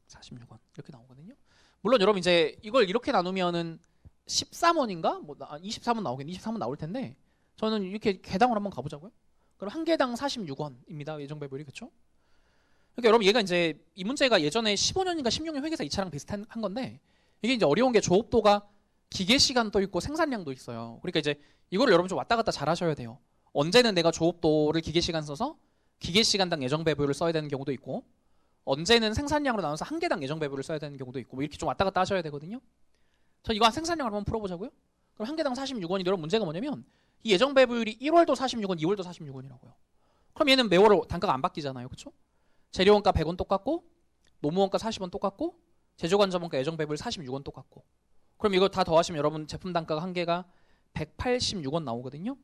46원 이렇게 나오거든요. 물론 여러분 이제 이걸 이렇게 나누면은 13원인가? 뭐 23원 나오겠네. 23원 나올 텐데 저는 이렇게 개당으로 한번 가보자고요. 그럼 한 개당 46원입니다. 예정 배부율이. 그렇죠? 그러니까 여러분 얘가 이제 이 문제가 예전에 15년인가 16년 회계사 2차랑 비슷한 건데 이게 이제 어려운 게 조업도가 기계 시간도 있고 생산량도 있어요. 그러니까 이제 이거를 여러분 좀 왔다 갔다 잘 하셔야 돼요. 언제는 내가 조업도를 기계 시간 써서 기계 시간당 예정 배부를 써야 되는 경우도 있고 언제는 생산량으로 나눠서 한 개당 예정 배부를 써야 되는 경우도 있고 뭐 이렇게 좀 왔다 갔다 하셔야 되거든요. 저 이거 생산량을 한번 풀어보자고요. 그럼 한 개당 46원이 여러분 문제가 뭐냐면 이 예정 배부율이 1월도 46원, 2월도 46원이라고요. 그럼 얘는 매월 단가가 안 바뀌잖아요. 그렇죠? 재료원가 100원 똑같고 노무원가 40원 똑같고 제조관점원가 예정 배부율 46원 똑같고 그럼 이거 다 더하시면 여러분 제품 단가가 한 개가 186원 나오거든요.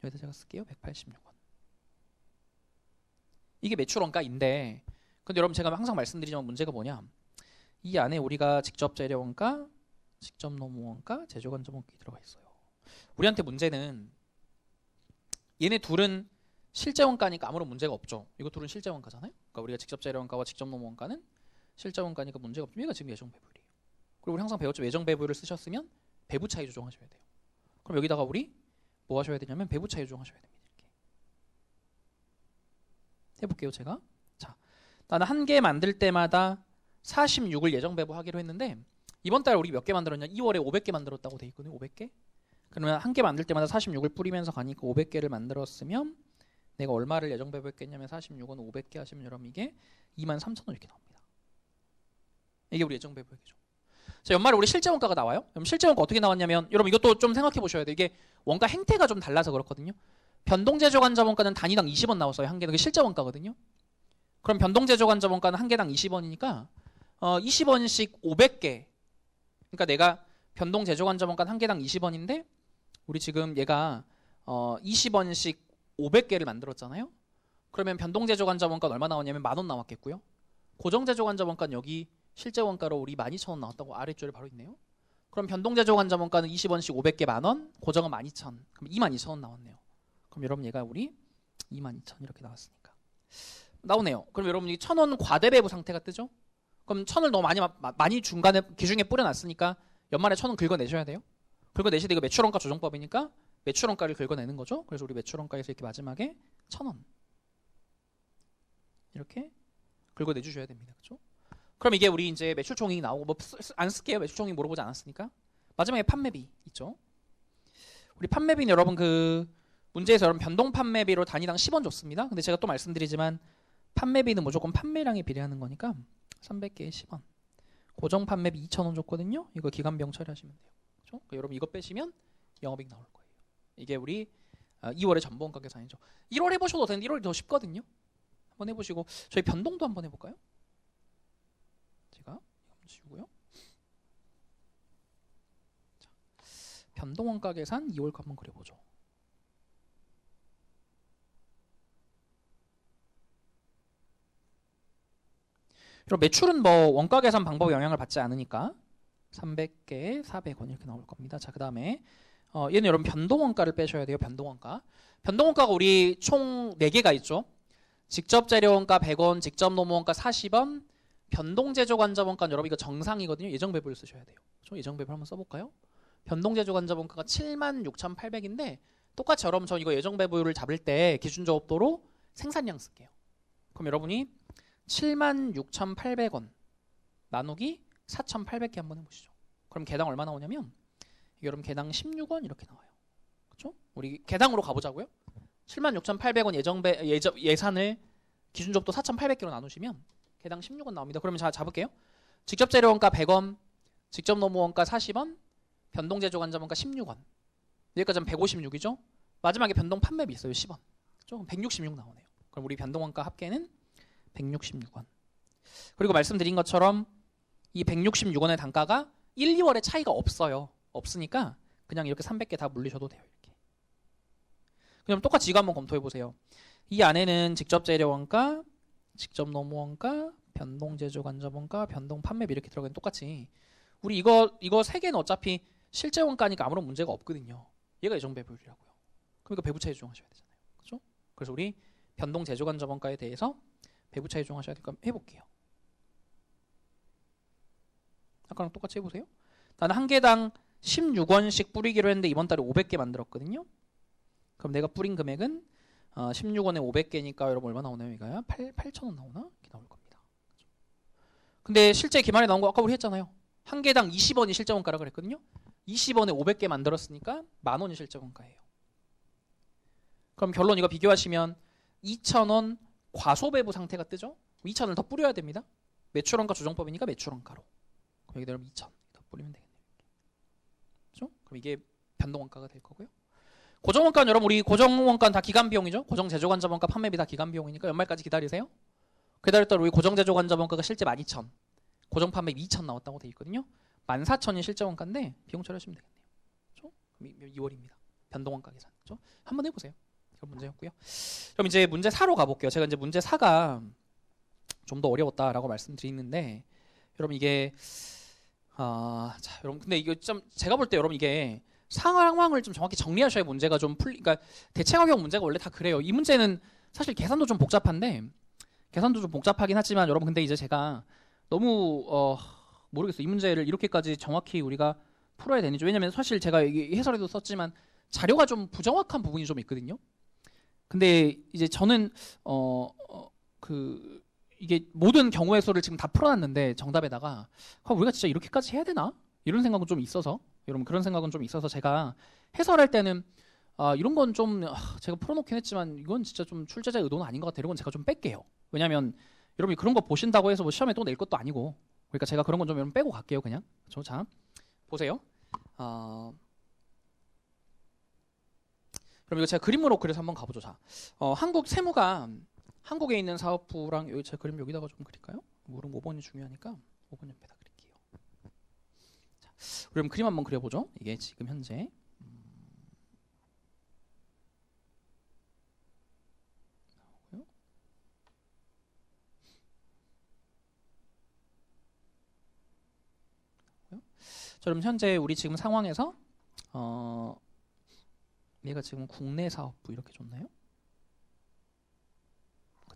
여기다 제가 쓸게요. 186원. 이게 매출원가인데 근데 여러분 제가 항상 말씀드리지만 문제가 뭐냐 이 안에 우리가 직접 재료원가, 직접 노무원가, 제조관점원가가 들어가 있어요. 우리한테 문제는 얘네 둘은 실제원가니까 아무런 문제가 없죠. 이거 둘은 실제원가잖아요. 그러니까 우리가 직접 재료원가와 직접 노무원가는 실제원가니까 문제가 없죠. 얘가 지금 예정 배부율이에요. 그리고 우리 항상 배웠죠. 예정 배부율을 쓰셨으면 배부 차이 조정하셔야 돼요. 그럼 여기다가 우리 뭐 하셔야 되냐면 배부 차이 조정하셔야 됩니다. 이렇게 해볼게요. 제가 자, 나는 한 개 만들 때마다 46을 예정 배부하기로 했는데 이번 달 우리 몇 개 만들었냐? 2월에 500개 만들었다고 돼 있거든요. 500개. 그러면 한 개 만들 때마다 46을 뿌리면서 가니까 500개를 만들었으면 내가 얼마를 예정 배부했겠냐면 46원 500개 하시면 여러분 이게 23,000원 이렇게 나옵니다. 이게 우리 예정 배부액이죠. 자, 연말에 우리 실제 원가가 나와요. 그럼 실제 원가 어떻게 나왔냐면 여러분 이것도 좀 생각해 보셔야 돼요. 이게 원가 행태가 좀 달라서 그렇거든요. 변동제조간접 원가는 단위당 20원 나왔어요. 한 개는 그게 실제 원가거든요. 그럼 변동제조간접 원가는 한 개당 20원이니까 20원씩 500개. 그러니까 내가 변동제조간접 원가는 한 개당 20원인데 우리 지금 얘가 20원씩 500개를 만들었잖아요. 그러면 변동제조간접 원가는 얼마 나왔냐면 10,000원 나왔겠고요. 고정제조간접 원가는 여기 실제 원가로 우리 12,000원 나왔다고 아래줄에 바로 있네요. 그럼 변동제조간접 원가는 20원씩 500개 10,000원, 고정은 12,000원. 그럼 22,000원 나왔네요. 그럼 여러분 얘가 우리 22,000원 이렇게 나왔으니까 나오네요. 그럼 여러분 이 1,000원 과대 배부 상태가 뜨죠? 그럼 1,000을 너무 많이 중간에 기준에 뿌려놨으니까 연말에 1,000원 긁어내셔야 돼요. 긁어내시되 이거 매출원가 조정법이니까 매출원가를 긁어내는 거죠. 그래서 우리 매출원가에서 이렇게 마지막에 1,000원 이렇게 긁어내주셔야 됩니다. 그렇죠? 그럼 이게 우리 이제 매출총액이 나오고 뭐 안 쓸게요. 매출총액 물어보지 않았으니까. 마지막에 판매비 있죠. 우리 판매비는 여러분 그 문제에서 여러분 변동 판매비로 단위당 10원 줬습니다. 근데 제가 또 말씀드리지만 판매비는 무조건 판매량에 비례하는 거니까 300개에 10원. 고정 판매비 2,000원 줬거든요. 이거 기간비용 처리하시면 돼요. 그렇죠? 그러니까 여러분 이거 빼시면 영업이익 나올 거예요. 이게 우리 2월의 전보원가 계산이죠. 1월 해보셔도 되는데 1월이 더 쉽거든요. 한번 해보시고 저희 변동도 한번 해볼까요? 제가 한번 지우고요. 자, 변동원가 계산 2월 거 한번 그려보죠. 그럼 매출은 뭐 원가 계산 방법에 영향을 받지 않으니까 300개에 400원 이렇게 나올 겁니다. 자, 그 다음에 얘는 여러분 변동원가를 빼셔야 돼요. 변동원가. 변동원가가 우리 총 4개가 있죠. 직접 재료원가 100원, 직접 노무원가 40원, 변동제조간접원가 여러분 이거 정상이거든요. 예정배부를 쓰셔야 돼요. 그렇죠? 예정배부 한번 써볼까요? 변동제조간접원가가 76,800인데 똑같이 여러분 저 이거 예정배부를 잡을 때 기준저업도로 생산량 쓸게요. 그럼 여러분이 76,800원 나누기 4,800개 한번 해보시죠. 그럼 개당 얼마 나오냐면 여러분 개당 16원 이렇게 나와요. 그렇죠? 우리 개당으로 가보자고요. 76,800원 예산을 기준접도 4,800개로 나누시면 개당 16원 나옵니다. 그러면 자 잡을게요. 직접 재료원가 100원, 직접 노무원가 40원, 변동제조간접원가 16원. 여기까지 하면 156이죠. 마지막에 변동 판매비 있어요. 10원. 그럼 166 나오네요. 그럼 우리 변동원가 합계는 166원. 그리고 말씀드린 것처럼 이 166원의 단가가 1, 2월에 차이가 없어요. 없으니까 그냥 이렇게 300개 다 물리셔도 돼요. 이렇게. 그럼 똑같이 이거 한번 검토해 보세요. 이 안에는 직접 재료원가, 직접 노무원가, 변동제조간접원가, 변동 판매비 이렇게 들어가는 똑같이 우리 이거 세 개는 어차피 실제 원가니까 아무런 문제가 없거든요. 얘가 예정배부율이라고요. 그러니까 배부차이 조정하셔야 되잖아요. 그렇죠? 그래서 우리 변동제조간접원가에 대해서 배부차이 조정하셔야 되니까 해볼게요. 아까랑 똑같이 해보세요. 나는 한 개당 16원씩 뿌리기로 했는데 이번 달에 500개 만들었거든요. 그럼 내가 뿌린 금액은 16원에 500개니까 여러분 얼마 나오나요? 이거야? 8,000원 나오나? 이렇게 나올 겁니다. 근데 실제 기말에 나온 거 아까 우리 했잖아요. 한 개당 20원이 실제 원가라고 그랬거든요. 20원에 500개 만들었으니까 10,000원이 실제 원가예요. 그럼 결론 이거 비교하시면 2,000원 과소배부 상태가 뜨죠? 2,000원을 더 뿌려야 됩니다. 매출원가 조정법이니까 매출원가로. 그럼 여기다 여러분 2,000원 더 뿌리면 되겠네요. 그렇죠? 그럼 이게 변동원가가 될 거고요. 고정원가는 여러분 우리 고정원가는 다 기간비용이죠. 고정제조간접원가 판매비 다 기간비용이니까 연말까지 기다리세요. 기다렸더니 우리 고정제조간접원가가 실제 12,000, 고정판매비 2,000 나왔다고 돼 있거든요. 14,000이 실제 원가인데 비용 처리하시면 되겠네요. 그렇죠? 2월입니다. 변동원가 계산. 그렇죠? 한번 해보세요. 이건 문제였고요. 그럼 이제 문제 4로 가볼게요. 제가 이제 문제 4가 좀 더 어려웠다라고 말씀드리는데 여러분 이게 자 여러분 근데 이거 좀 제가 볼 때 여러분 이게 상황을 좀 정확히 정리하셔야 문제가 좀 그러니까 대체가격 문제가 원래 다 그래요. 이 문제는 사실 계산도 좀 복잡한데 계산도 좀 복잡하긴 하지만 여러분 근데 이제 제가 너무 모르겠어요. 이 문제를 이렇게까지 정확히 우리가 풀어야 되는지. 왜냐면 사실 제가 해설에도 썼지만 자료가 좀 부정확한 부분이 좀 있거든요. 근데 이제 저는 이게 모든 경우의 수를 지금 다 풀어놨는데 정답에다가 우리가 진짜 이렇게까지 해야 되나? 이런 생각은 좀 있어서 여러분 그런 생각은 좀 있어서 제가 해설할 때는 이런 건 좀 제가 풀어놓긴 했지만 이건 진짜 좀 출제자의 의도는 아닌 것 같아요. 이런 건 제가 좀 뺄게요. 왜냐면 여러분이 그런 거 보신다고 해서 뭐 시험에 또 낼 것도 아니고 그러니까 제가 그런 건 좀 여러분 빼고 갈게요. 그냥 자 보세요. 그럼 이거 제가 그림으로 그래서 한번 가보죠. 자, 한국 세무가 한국에 있는 사업부랑 여기 제가 그림 여기다가 좀 그릴까요? 물은 5번이 중요하니까 5번 옆에다 그릴게요. 자, 그럼 그림 한번 그려보죠. 이게 지금 현재 자, 그럼 현재 우리 지금 상황에서 얘가 지금 국내 사업부 이렇게 줬나요?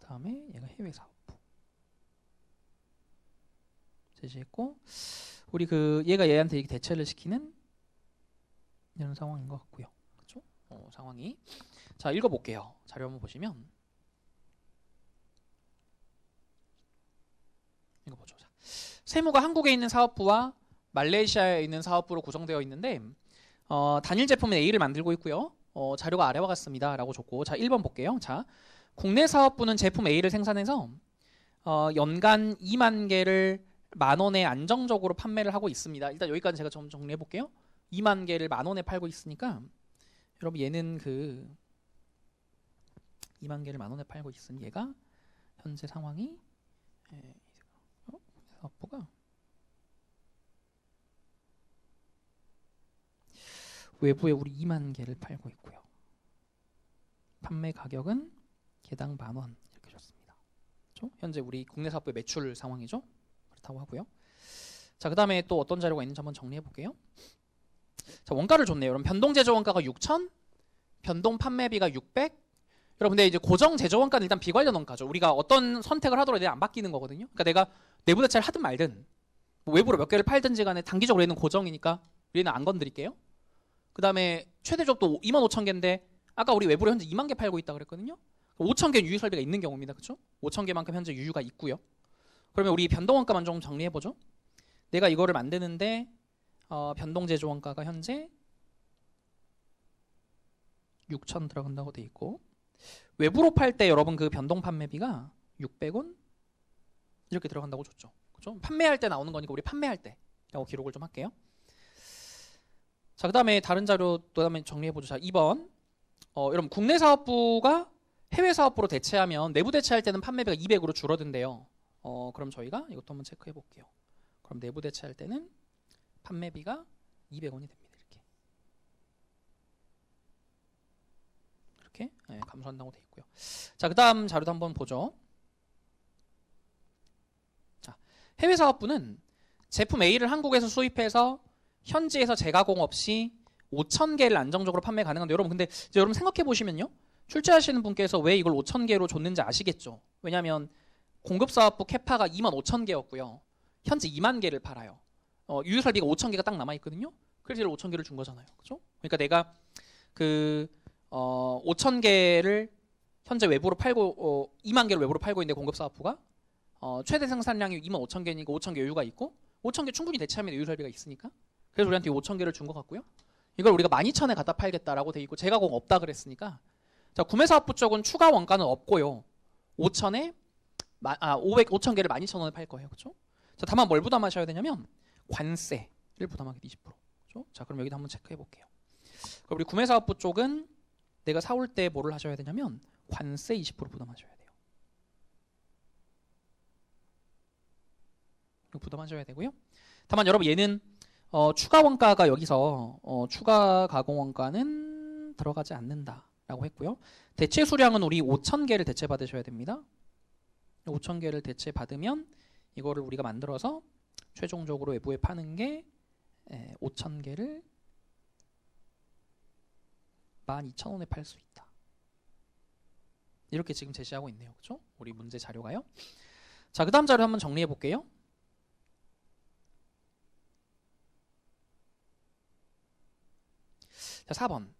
그다음에 얘가 해외 사업부 제시했고, 우리 얘가 얘한테 대체를 시키는 이런 상황인 것 같고요. 그렇죠? 상황이. 자, 읽어볼게요. 자료 한번 보시면 이거 보죠. 자, 세무가 한국에 있는 사업부와 말레이시아에 있는 사업부로 구성되어 있는데 단일 제품인 A를 만들고 있고요. 자료가 아래와 같습니다. 라고 줬고, 자 1번 볼게요. 자, 국내 사업부는 제품 A를 생산해서 연간 2만 개를 만 원에 안정적으로 판매를 하고 있습니다. 일단 여기까지 제가 좀 정리해 볼게요. 2만 개를 만 원에 팔고 있으니까 여러분 얘는 2만 개를 만 원에 팔고 있으니 얘가 현재 상황이 사업부가 외부에 우리 2만 개를 팔고 있고요. 판매 가격은 개당 만 원 이렇게 줬습니다. 그렇죠? 현재 우리 국내 사업부의 매출 상황이죠. 그렇다고 하고요. 자, 그 다음에 또 어떤 자료가 있는지 한번 정리해 볼게요. 자, 원가를 줬네요. 여러분 변동 제조 원가가 6,000, 변동 판매비가 600. 여러분 근데 이제 고정 제조 원가는 일단 비관련 원가죠. 우리가 어떤 선택을 하더라도 얘는 안 바뀌는 거거든요. 그러니까 내가 내부 대체를 하든 말든 뭐 외부로 몇 개를 팔든지 간에 단기적으로 얘는 고정이니까 얘는 안 건드릴게요. 그 다음에 최대 좁도 25,000개인데 아까 우리 외부로 현재 2만 개 팔고 있다 그랬거든요. 5,000개 유유 설비가 있는 경우입니다. 그렇죠? 5,000개만큼 현재 유유가 있고요. 그러면 우리 변동 원가만 좀 정리해 보죠. 내가 이거를 만드는데 변동 제조 원가가 현재 6,000 들어간다고 돼 있고, 외부로 팔 때 여러분 그 변동 판매비가 600원 이렇게 들어간다고 줬죠. 그렇죠? 판매할 때 나오는 거니까 우리 판매할 때라고 기록을 좀 할게요. 자, 그 다음에 다른 자료 또 다음에 정리해 보죠. 자, 2번. 여러분 국내 사업부가 해외 사업부로 대체하면 내부 대체할 때는 판매비가 200으로 줄어든대요. 그럼 저희가 이것도 한번 체크해 볼게요. 그럼 내부 대체할 때는 판매비가 200원이 됩니다. 이렇게 감소한다고 돼 있고요. 자, 그 다음 자료도 한번 보죠. 자, 해외 사업부는 제품 A를 한국에서 수입해서 현지에서 재가공 없이 5,000개를 안정적으로 판매 가능한데, 여러분 근데 이제 여러분 생각해 보시면요, 출제하시는 분께서 왜 이걸 5,000개로 줬는지 아시겠죠? 왜냐하면 공급사업부 캐파가 25,000개였고요 현재 2만 개를 팔아요. 유유 설비가 5,000개가 딱 남아 있거든요. 그래서 5,000개를 준 거잖아요. 그렇죠? 그러니까 내가 5,000개를 현재 외부로 팔고 2만 개를 외부로 팔고 있는데 공급사업부가 최대 생산량이 25,000개니까 5,000개 여유가 있고 5,000개 충분히 대체하면 유유 설비가 있으니까, 그래서 우리한테 5,000개를 준 것 같고요. 이걸 우리가 12,000에 갖다 팔겠다라고 돼 있고 재가공 없다 그랬으니까, 자, 구매사업부 쪽은 추가 원가는 없고요. 5,000에 5,000개를 12,000원에 팔 거예요. 그렇죠? 자, 다만 뭘 부담하셔야 되냐면 관세를 부담하게 20%. 그렇죠? 자, 그럼 여기도 한번 체크해 볼게요. 그럼 우리 구매사업부 쪽은 내가 사올 때 뭐를 하셔야 되냐면 관세 20% 부담하셔야 돼요. 이거 부담하셔야 되고요. 다만 여러분 얘는 추가 원가가 여기서 추가 가공 원가는 들어가지 않는다라고 했고요. 대체 수량은 우리 5,000개를 대체 받으셔야 됩니다. 5,000개를 대체 받으면 이거를 우리가 만들어서 최종적으로 외부에 파는 게 5,000개를 12,000원에 팔 수 있다. 이렇게 지금 제시하고 있네요. 그렇죠? 우리 문제 자료가요. 자, 그 다음 자료 한번 정리해 볼게요. 자, 4번.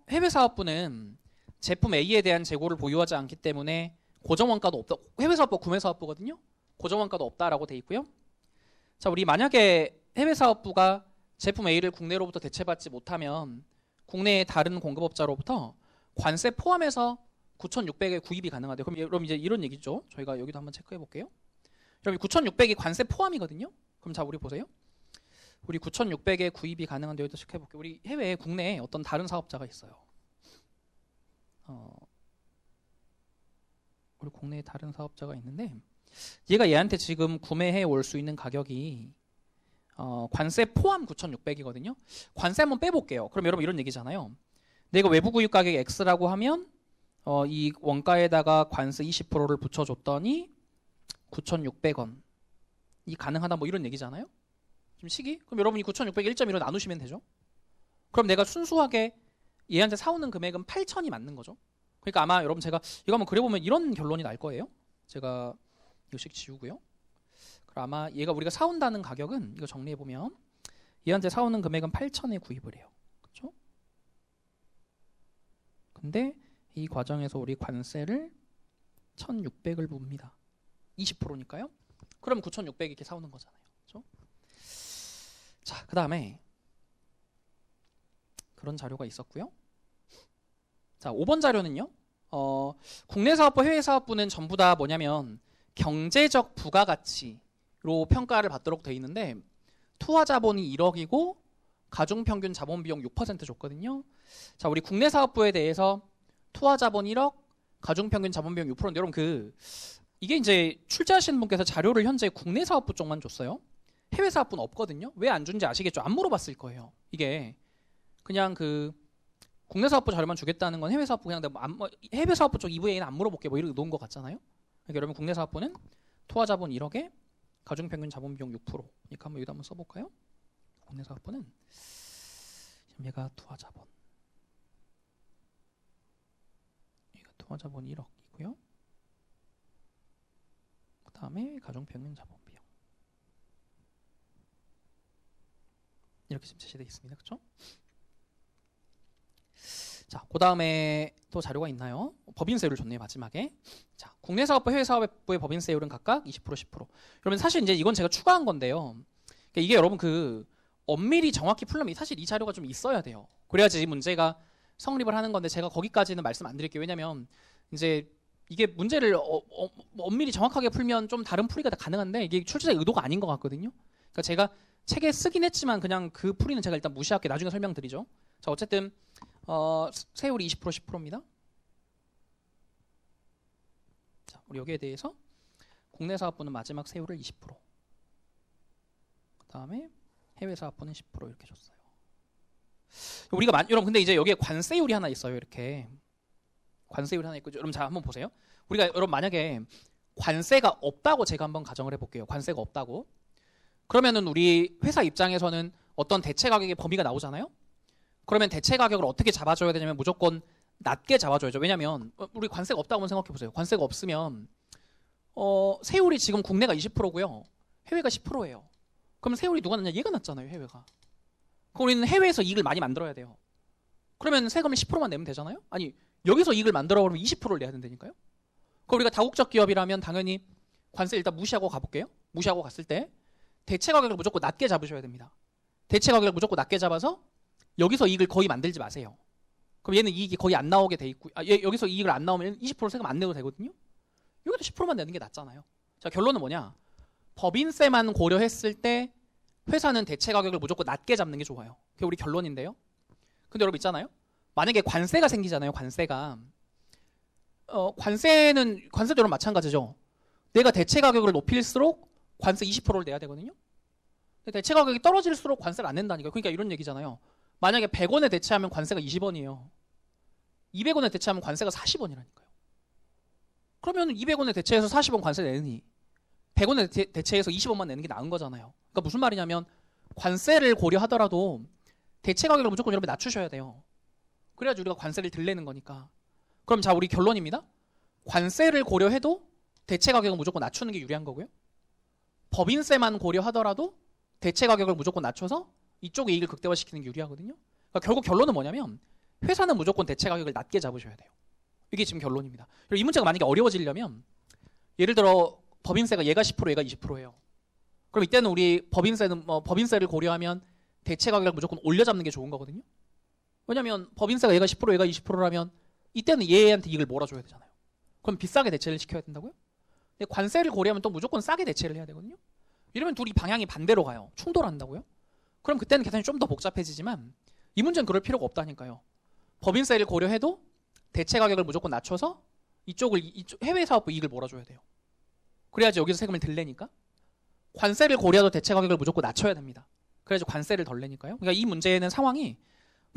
해외 사업부는 제품 A에 대한 재고를 보유하지 않기 때문에 고정원가도 없다. 해외 사업부 구매 사업부거든요. 고정원가도 없다라고 돼 있고요. 자, 우리 만약에 해외 사업부가 제품 A를 국내로부터 대체받지 못하면 국내의 다른 공급업자로부터 관세 포함해서 9,600에 구입이 가능하대요. 그럼 이제 이런 얘기죠. 저희가 여기도 한번 체크해 볼게요. 그럼 9,600이 관세 포함이거든요. 그럼 자, 우리 보세요. 우리 9,600에 구입이 가능한데 여기도 체크해 볼게요. 우리 해외에 국내에 어떤 다른 사업자가 있어요. 우리 국내에 다른 사업자가 있는데 얘가 얘한테 지금 구매해 올 수 있는 가격이 관세 포함 9,600이거든요. 관세 한번 빼볼게요. 그럼 여러분 이런 얘기잖아요. 내가 외부 구입 가격이 X라고 하면 이 원가에다가 관세 20%를 붙여줬더니 9,600원 이 가능하다 뭐 이런 얘기잖아요. 지금 시기? 그럼 여러분이 9,600 1.1로 나누시면 되죠. 그럼 내가 순수하게 얘한테 사오는 금액은 8,000이 맞는 거죠. 그러니까 아마 여러분 제가 이거 한번 그려보면 이런 결론이 날 거예요. 제가 이거씩 지우고요. 그럼 아마 얘가 우리가 사온다는 가격은 이거 정리해보면 얘한테 사오는 금액은 8,000에 구입을 해요. 그렇죠? 근데 이 과정에서 우리 관세를 1,600을 봅니다. 20%니까요. 그럼 9,600 이렇게 사오는 거잖아요. 그렇죠? 자, 그 다음에 그런 자료가 있었고요. 자, 5번 자료는요. 국내사업부, 해외사업부는 전부 다 뭐냐면 경제적 부가가치로 평가를 받도록 돼 있는데 투하자본이 1억이고 가중평균 자본비용 6% 줬거든요. 자, 우리 국내사업부에 대해서 투하자본 1억, 가중평균 자본비용 6%인데 여러분 이게 이제 출제하시는 분께서 자료를 현재 국내사업부 쪽만 줬어요. 해외사업부는 없거든요. 왜 안 준지 아시겠죠? 안 물어봤을 거예요. 이게 그냥 국내사업부 자료만 주겠다는 건 해외사업부 그냥 해외사업부 쪽 EVA는 안 물어볼게 뭐 이렇게 놓은 것 같잖아요. 그러니까 여러분 국내사업부는 투하자본 1억에 가중평균 자본비용 6%. 그러니까 한번 여기다 한번 써볼까요? 국내사업부는 얘가 투하자본, 얘가 투하자본 1억이고요. 그 다음에 가중평균 자본비용 이렇게 지금 제시되어 있습니다. 그렇죠? 자, 그 다음에 또 자료가 있나요? 법인세율을 줬네요, 마지막에. 자, 국내사업부, 해외사업부의 법인세율은 각각 20%, 10%. 여러분, 사실 이제 이건 제가 추가한 건데요. 그러니까 이게 여러분 엄밀히 정확히 풀려면 사실 이 자료가 좀 있어야 돼요. 그래야지 이 문제가 성립을 하는 건데 제가 거기까지는 말씀 안 드릴게요. 왜냐면 이제 이게 문제를 엄밀히 정확하게 풀면 좀 다른 풀이가 가능한데 이게 출제자의 의도가 아닌 것 같거든요. 그러니까 제가 책에 쓰긴 했지만 그냥 그 풀이는 제가 일단 무시할게 나중에 설명드리죠. 자, 어쨌든 세율이 20%, 10%입니다. 자, 우리 여기에 대해서 국내 사업부는 마지막 세율을 20%. 그 다음에 해외 사업부는 10% 이렇게 줬어요. 우리가 여러분 근데 이제 여기에 관세율이 하나 있어요. 이렇게 관세율이 하나 있고 여러분 자 한번 보세요. 우리가 여러분 만약에 관세가 없다고 제가 한번 가정을 해볼게요. 관세가 없다고. 그러면은 우리 회사 입장에서는 어떤 대체 가격의 범위가 나오잖아요. 그러면 대체 가격을 어떻게 잡아줘야 되냐면 무조건 낮게 잡아줘야죠. 왜냐면 우리 관세가 없다고 한번 생각해 보세요. 관세가 없으면 세율이 지금 국내가 20%고요. 해외가 10%예요. 그럼 세율이 누가 낮냐? 얘가 낮잖아요. 해외가. 그럼 우리는 해외에서 이익을 많이 만들어야 돼요. 그러면 세금을 10%만 내면 되잖아요. 아니 여기서 이익을 만들어 그러면 20%를 내야 된다니까요. 그럼 우리가 다국적 기업이라면 당연히 관세 일단 무시하고 가볼게요. 무시하고 갔을 때 대체 가격을 무조건 낮게 잡으셔야 됩니다. 대체 가격을 무조건 낮게 잡아서 여기서 이익을 거의 만들지 마세요. 그럼 얘는 이익이 거의 안 나오게 돼 있고 여기서 이익을 안 나오면 20% 세금 안 내도 되거든요. 여기도 10%만 내는 게 낫잖아요. 자, 결론은 뭐냐? 법인세만 고려했을 때 회사는 대체 가격을 무조건 낮게 잡는 게 좋아요. 그게 우리 결론인데요. 근데 여러분 있잖아요. 만약에 관세가 생기잖아요. 관세가 관세도 여러분 마찬가지죠. 내가 대체 가격을 높일수록 관세 20%를 내야 되거든요. 근데 대체 가격이 떨어질수록 관세를 안 낸다니까요. 그러니까 이런 얘기잖아요. 만약에 100원에 대체하면 관세가 20원이에요. 200원에 대체하면 관세가 40원이라니까요. 그러면 200원에 대체해서 40원 관세 내니 100원에 대체해서 20원만 내는 게 나은 거잖아요. 그러니까 무슨 말이냐면 관세를 고려하더라도 대체 가격을 무조건 여러분 낮추셔야 돼요. 그래야지 우리가 관세를 덜 내는 거니까. 그럼 자, 우리 결론입니다. 관세를 고려해도 대체 가격은 무조건 낮추는 게 유리한 거고요. 법인세만 고려하더라도 대체 가격을 무조건 낮춰서 이쪽의 이익을 극대화시키는 게 유리하거든요. 그러니까 결국 결론은 뭐냐면 회사는 무조건 대체 가격을 낮게 잡으셔야 돼요. 이게 지금 결론입니다. 그리고 이 문제가 만약에 어려워지려면 예를 들어 법인세가 얘가 10% 얘가 20%예요. 그럼 이때는 우리 법인세를 고려하면 대체 가격을 무조건 올려잡는 게 좋은 거거든요. 왜냐면 법인세가 얘가 10% 얘가 20%라면 이때는 얘한테 이익을 몰아줘야 되잖아요. 그럼 비싸게 대체를 시켜야 된다고요? 근데 관세를 고려하면 또 무조건 싸게 대체를 해야 되거든요. 이러면 둘이 방향이 반대로 가요. 충돌한다고요? 그럼 그때는 계산이 좀 더 복잡해지지만 이 문제는 그럴 필요가 없다니까요. 법인세를 고려해도 대체 가격을 무조건 낮춰서 이쪽 해외 사업부 이익을 몰아줘야 돼요. 그래야지 여기서 세금을 덜 내니까. 관세를 고려해도 대체 가격을 무조건 낮춰야 됩니다. 그래야지 관세를 덜 내니까요. 그러니까 이 문제는 상황이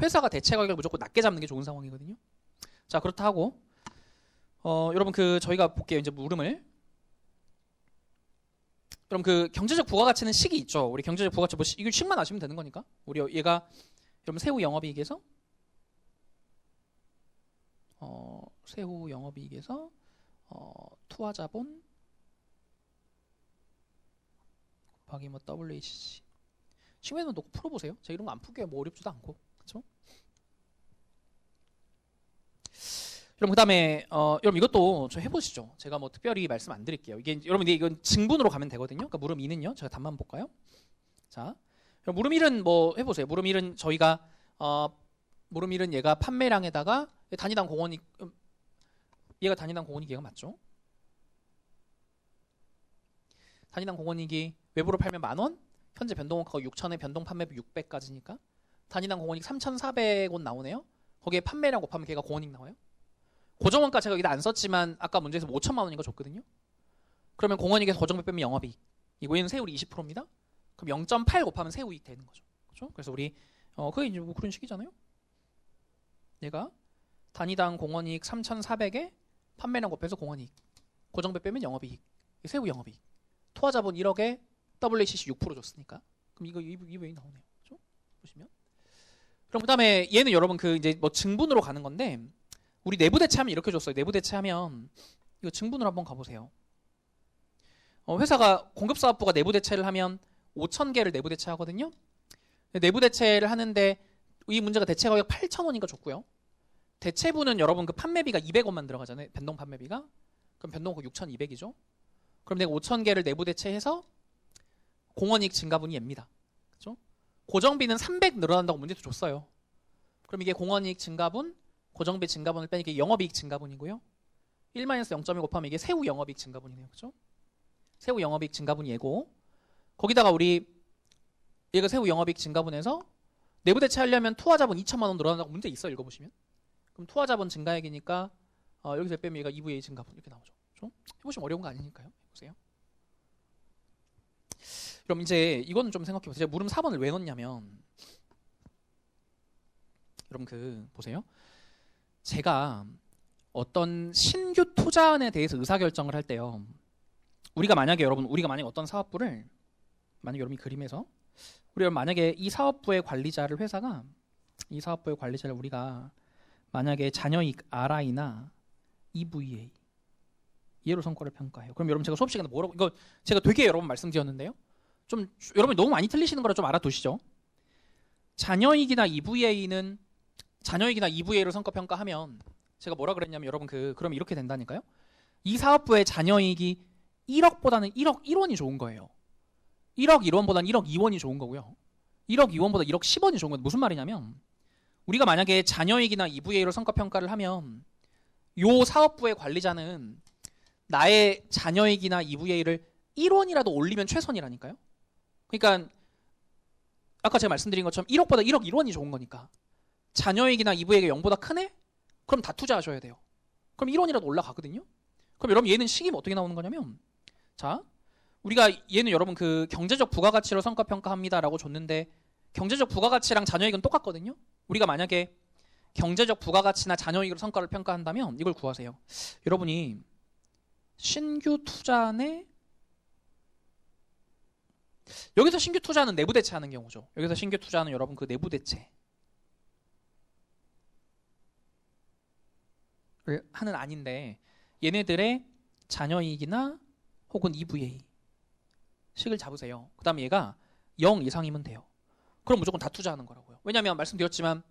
회사가 대체 가격을 무조건 낮게 잡는 게 좋은 상황이거든요. 자, 그렇다 하고 여러분 저희가 볼게요. 이제 물음을. 그럼 경제적 부가가치는 식이 있죠. 우리 경제적 부가가치 이거 식만 아시면 되는 거니까. 우리 얘가 여러분 세후 영업이익에서 세후 영업이익에서 투하자본 곱하기 뭐 WACC. 시간에는 놓고 풀어보세요. 제가 이런 거 안 풀게요. 뭐 어렵지도 않고, 그렇죠? 여러분 그다음에 여러분 이것도 저 해보시죠. 제가 뭐 특별히 말씀 안 드릴게요. 이게 여러분 이건 증분으로 가면 되거든요. 그러니까 물음 2는요. 제가 답만 볼까요? 자, 물음 1은 뭐 해보세요. 물음 1은 저희가 물음 1은 얘가 판매량에다가 단위당 공원이익, 얘가 단위당 공원이익 얘가 맞죠? 단위당 공원이익이 외부로 팔면 10,000원, 현재 변동원가가 6,000에 변동 판매비 600까지니까 단위당 공원이익 3,400원 나오네요. 거기에 판매량 곱하면 걔가 공원이익 나와요. 고정원가 제가 여기다 안 썼지만 아까 문제에서 5천만 원인가 줬거든요. 그러면 공원이익에서 고정비 빼면 영업이익. 이거 얘는 세율이 20%입니다. 그럼 0.8 곱하면 세후이익 되는 거죠. 그렇죠? 그래서 우리 그게 이제 뭐 그런 식이잖아요. 얘가 단위당 공원이익 3,400에 판매량 곱해서 공원이익. 고정비 빼면 영업이익. 세후 영업이익. 투하자본 1억에 WACC 6% 줬으니까. 그럼 이거 이 외에 나오네요. 그렇죠? 보시면. 그럼 그다음에 얘는 여러분 그 이제 뭐 증분으로 가는 건데 우리 내부 대체하면 이렇게 줬어요. 내부 대체하면 이거 증분으로 한번 가보세요. 회사가 공급사업부가 내부 대체를 하면 5,000개를 내부 대체하거든요. 내부 대체를 하는데 이 문제가 대체 가격 8,000원인가 줬고요. 대체부는 여러분 그 판매비가 200원만 들어가잖아요. 변동 판매비가. 그럼 변동가 6,200이죠. 그럼 내가 5,000개를 내부 대체해서 공원이익 증가분이 얘입니다. 그렇죠? 고정비는 300 늘어난다고 문제도 줬어요. 그럼 이게 공원이익 증가분, 고정비 증가분을 빼니까 이게 영업이익 증가분이고요. 1-0.1 곱하면 이게 세후 영업이익 증가분이네요. 그렇죠? 세후 영업이익 증가분이 얘고 거기다가 우리 얘가 세후 영업이익 증가분에서 내부 대체하려면 투하자본 2천만 원 늘어난다고 문제 있어요. 읽어보시면. 그럼 투하자본 증가액이니까 여기서 빼면 얘가 EVA 증가분 이렇게 나오죠. 그렇죠? 해보시면 어려운 거 아니니까요. 보세요. 그럼 이제 이거는 좀 생각해보세요. 제가 물음 4번을 왜 넣냐면 여러분 그 보세요. 제가 어떤 신규 투자안에 대해서 의사결정을 할 때요. 우리가 만약에 어떤 사업부를 만약에 여러분이 그림에서 우리가 만약에 이 사업부의 관리자를 우리가 만약에 잔여이익 RI나 EVA 얘로 성과를 평가해요. 그럼 여러분 제가 수업 시간에 뭐라고 이거 제가 되게 여러 번 말씀드렸는데요. 좀 여러분이 너무 많이 틀리시는 거라 좀 알아두시죠. 잔여이익이나 EVA를 성과 평가하면 제가 뭐라 그랬냐면 여러분 그럼 이렇게 된다니까요. 이 사업부의 잔여이익이 1억보다는 1억 1원이 좋은 거예요. 1억 1원보다는 1억 2원이 좋은 거고요. 1억 2원보다 1억 10원이 좋은 건 무슨 말이냐면 우리가 만약에 잔여이익이나 EVA로 성과 평가를 하면 요 사업부의 관리자는 나의 잔여이익이나 EVA를 1원이라도 올리면 최선이라니까요. 그러니까 아까 제가 말씀드린 것처럼 1억보다 1억 1원이 좋은 거니까 잔여이익이나 EVA가 0보다 크네? 그럼 다 투자하셔야 돼요. 그럼 1원이라도 올라가거든요. 그럼 여러분 얘는 식이 어떻게 나오는 거냐면 자 우리가 얘는 여러분 그 경제적 부가가치로 성과평가합니다라고 줬는데 경제적 부가가치랑 잔여이익은 똑같거든요. 우리가 만약에 경제적 부가가치나 잔여이익으로 성과를 평가한다면 이걸 구하세요. 여러분이 신규 투자안에 여기서 신규 투자는 내부 대체하는 경우죠. 여기서 신규 투자는 여러분 그 내부 대체를 하는 아닌데 얘네들의 잔여이익이나 혹은 EVA 식을 잡으세요. 그 다음에 얘가 0 이상이면 돼요. 그럼 무조건 다 투자하는 거라고요. 왜냐하면 말씀드렸지만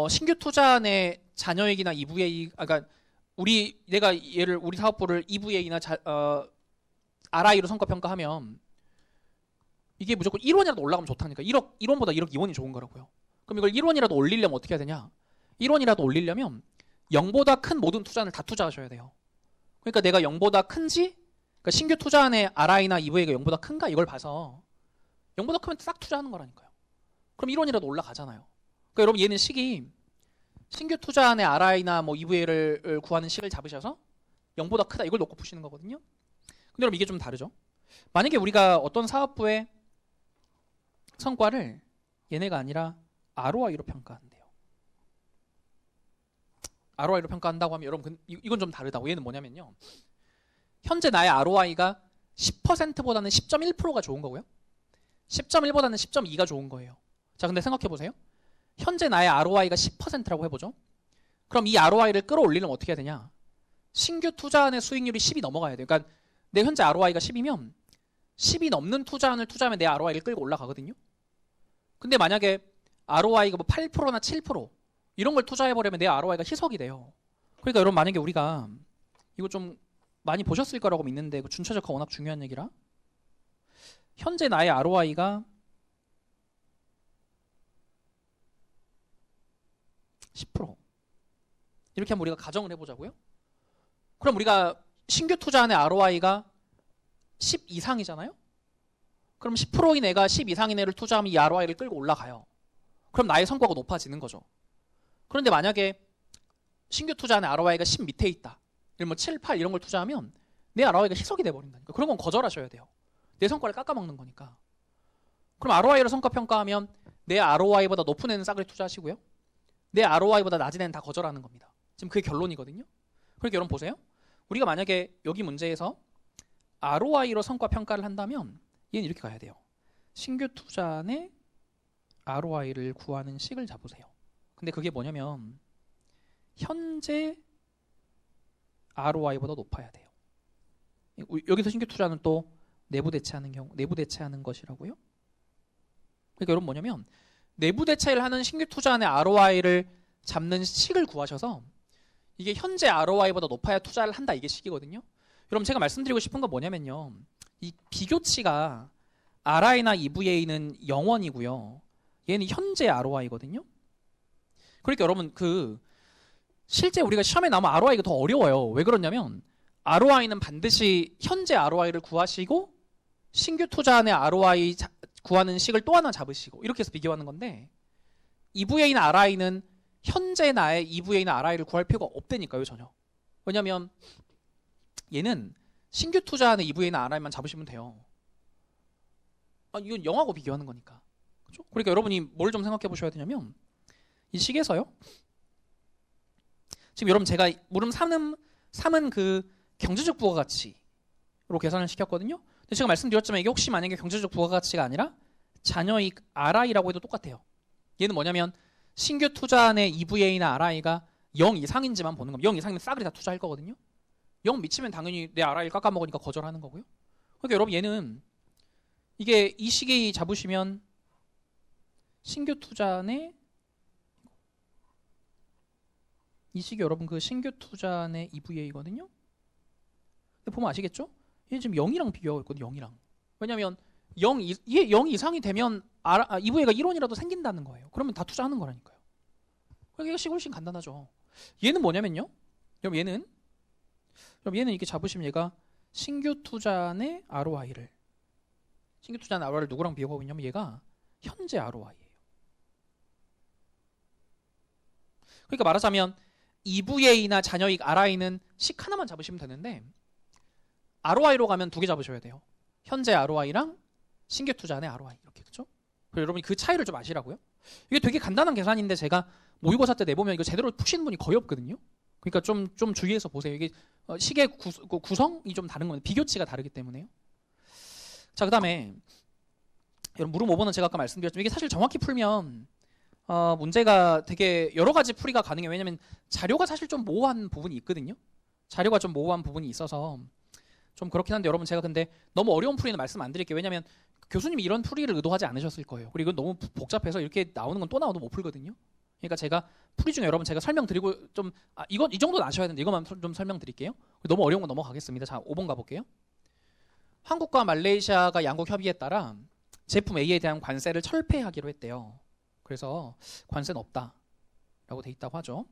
신규 투자안의 잔여이익이나 EVA 그러니까 우리 사업부를 EVA나 RI로 성과평가하면 이게 무조건 1원이라도 올라가면 좋다니까. 1원보다 1억 2원이 좋은 거라고요. 그럼 이걸 1원이라도 올리려면 어떻게 해야 되냐? 1원이라도 올리려면 0보다 큰 모든 투자를 다 투자하셔야 돼요. 그러니까 내가 0보다 큰지 그러니까 신규 투자안의 RI나 EVA가 0보다 큰가 이걸 봐서 0보다 크면 싹 투자하는 거라니까요. 그럼 1원이라도 올라가잖아요. 그러니까 여러분 얘는 식이 신규 투자안의 RI나 뭐 EVA를 구하는 식을 잡으셔서 0보다 크다 이걸 놓고 푸시는 거거든요. 근데 여러분 이게 좀 다르죠. 만약에 우리가 어떤 사업부의 성과를 얘네가 아니라 ROI로 평가한대요. ROI로 평가한다고 하면 여러분 이건 좀 다르다고. 얘는 뭐냐면요. 현재 나의 ROI가 10%보다는 10.1%가 좋은 거고요. 10.1보다는 10.2가 좋은 거예요. 자, 근데 생각해 보세요. 현재 나의 ROI가 10%라고 해보죠. 그럼 이 ROI를 끌어올리려면 어떻게 해야 되냐? 신규 투자안의 수익률이 10이 넘어가야 돼요. 그러니까 내 현재 ROI가 10이면 10이 넘는 투자안을 투자하면 내 ROI를 끌고 올라가거든요. 근데 만약에 ROI가 뭐 8%나 7% 이런 걸 투자해버리면 내 ROI가 희석이 돼요. 그러니까 여러분 만약에 우리가 이거 좀 많이 보셨을 거라고 믿는데 준차적화 워낙 중요한 얘기라 현재 나의 ROI가 10% 이렇게 하면 우리가 가정을 해보자고요. 그럼 우리가 신규 투자안의 ROI가 10 이상이잖아요. 그럼 10%인 애가 10 이상인 애를 투자하면 이 ROI를 끌고 올라가요. 그럼 나의 성과가 높아지는 거죠. 그런데 만약에 신규 투자안의 ROI가 10 밑에 있다. 뭐 7, 8 이런 걸 투자하면 내 ROI가 희석이 돼버린다니까. 그런 건 거절하셔야 돼요. 내 성과를 깎아먹는 거니까. 그럼 ROI로 성과 평가하면 내 ROI보다 높은 애는 싸그리 투자하시고요. 내 ROI보다 낮은 애는 다 거절하는 겁니다. 지금 그게 결론이거든요. 그러니까 여러분 보세요. 우리가 만약에 여기 문제에서 ROI로 성과 평가를 한다면 얘는 이렇게 가야 돼요. 신규 투자안의 ROI를 구하는 식을 잡으세요. 근데 그게 뭐냐면 현재 ROI보다 높아야 돼요. 여기서 신규 투자는 또 내부 대체하는 경우, 내부 대체하는 것이라고요. 그러니까 여러분 뭐냐면 내부 대체를 하는 신규 투자안의 ROI를 잡는 식을 구하셔서 이게 현재 ROI보다 높아야 투자를 한다 이게 식이거든요. 여러분 제가 말씀드리고 싶은 건 뭐냐면요. 이 비교치가 RI나 EVA는 0원이고요. 얘는 현재 ROI거든요. 그러니까 여러분 실제 우리가 시험에 나오면 ROI가 더 어려워요. 왜 그러냐면 ROI는 반드시 현재 ROI를 구하시고 신규 투자안의 ROI 구하는 식을 또 하나 잡으시고 이렇게 해서 비교하는 건데 EVA나 RI는 현재 나의 EVA나 RI를 구할 필요가 없다니까요. 전혀. 왜냐면 얘는 신규 투자안의 EVA나 RI만 잡으시면 돼요. 이건 0하고 비교하는 거니까. 그렇죠? 그러니까 여러분이 뭘 좀 생각해 보셔야 되냐면 이 식에서요. 지금 여러분 제가 물음 3은 그 경제적 부가가치로 계산을 시켰거든요. 근데 제가 말씀드렸지만 이게 혹시 만약에 경제적 부가가치가 아니라 잔여이익 RI라고 해도 똑같아요. 얘는 뭐냐면 신규 투자안의 EVA나 RI가 0 이상인지만 보는 겁니다. 0 이상이면 싸그리 다 투자할 거거든요. 0 미치면 당연히 내 RI를 깎아먹으니까 거절하는 거고요. 그러니까 여러분 얘는 이게 이 식이 잡으시면 신규 투자안의 이 식이 여러분 그 신규 투자안의 EVA거든요. 근데 보면 아시겠죠? 얘 지금 0이랑 비교하고 있거든요. 0이랑. 왜냐면 얘 0 이상이 되면 EVA가 1원이라도 생긴다는 거예요. 그러면 다 투자하는 거라니까요. 그러니까 이게 훨씬 간단하죠. 얘는 뭐냐면요. 여러분 얘는 이렇게 잡으시면 얘가 신규 투자안의 ROI를 누구랑 비교하고 있냐면 얘가 현재 ROI예요. 그러니까 말하자면 EVA나 잔여이익 RI는 식 하나만 잡으시면 되는데 ROI로 가면 두 개 잡으셔야 돼요. 현재 ROI랑 신규 투자안의 ROI 이렇게 그렇죠? 여러분이 그 차이를 좀 아시라고요. 이게 되게 간단한 계산인데 제가 모의고사 때 내보면 이거 제대로 푸시는 분이 거의 없거든요. 그러니까 좀 주의해서 보세요. 이게 식의 구성이 좀 다른 건데 비교치가 다르기 때문에요. 자, 그다음에 여러분 물음 5번은 제가 아까 말씀드렸지만 이게 사실 정확히 풀면 문제가 되게 여러 가지 풀이가 가능해요. 왜냐면 자료가 사실 좀 모호한 부분이 있거든요. 자료가 좀 모호한 부분이 있어서 좀 그렇긴 한데 여러분 제가 근데 너무 어려운 풀이는 말씀 안 드릴게요. 왜냐면 교수님이 이런 풀이를 의도하지 않으셨을 거예요. 그리고 너무 복잡해서 이렇게 나오는 건 또 나와도 못 풀거든요. 그러니까 제가 풀이 중에 여러분 제가 설명드리고 좀 이건 이 정도는 아셔야 되는데 이것만 좀 설명드릴게요. 너무 어려운 거 넘어가겠습니다. 자, 5번 가볼게요. 한국과 말레이시아가 양국 협의에 따라 제품 A에 대한 관세를 철폐하기로 했대요. 그래서 관세는 없다라고 돼 있다고 하죠.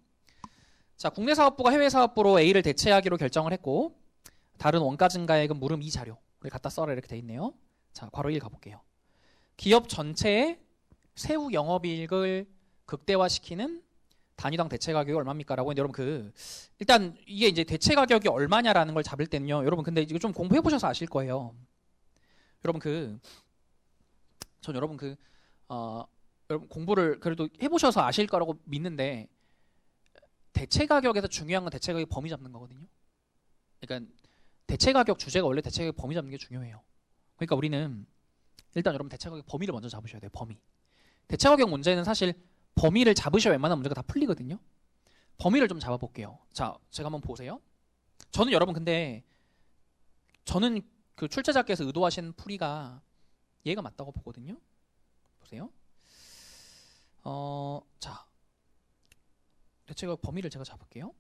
자, 국내 사업부가 해외 사업부로 A를 대체하기로 결정을 했고 다른 원가 증가액은 물음 2 자료를 갖다 써라 이렇게 돼 있네요. 자, 괄호 1 가볼게요. 기업 전체의 세후 영업이익을 극대화시키는 단위당 대체 가격이 얼마입니까? 라고 했는데 여러분 일단 이게 이제 대체 가격이 얼마냐라는 걸 잡을 때는요. 여러분 근데 이거 좀 공부해 보셔서 아실 거예요. 여러분 여러분 공부를 그래도 해보셔서 아실 거라고 믿는데 대체 가격에서 중요한 건 대체 가격 범위 잡는 거거든요. 그러니까 대체 가격 주제가 원래 대체 가격 범위 잡는 게 중요해요. 그러니까 우리는 일단 여러분 대체 가격 범위를 먼저 잡으셔야 돼요. 범위. 대체 가격 문제는 사실 범위를 잡으셔야 웬만한 문제가 다 풀리거든요. 범위를 좀 잡아볼게요. 자, 제가 한번 보세요. 저는 여러분 근데 저는 그 출제자께서 의도하신 풀이가 얘가 맞다고 보거든요. 보세요. 자, 대체가 범위를 제가 잡을게요.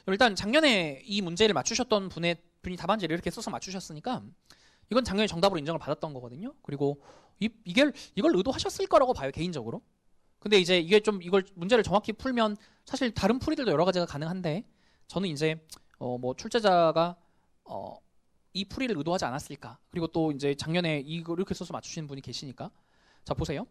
일단 작년에 이 문제를 맞추셨던 분이 답안지를 이렇게 써서 맞추셨으니까 이건 작년에 정답으로 인정을 받았던 거거든요. 그리고 이걸 의도하셨을 거라고 봐요, 개인적으로. 근데 이제 이게 좀 이걸 문제를 정확히 풀면 사실 다른 풀이들도 여러 가지가 가능한데 저는 이제 뭐 출제자가 이 풀이를 의도하지 않았을까. 그리고 또 이제 작년에 이걸 이렇게 써서 맞추시는 분이 계시니까. 자, 보세요.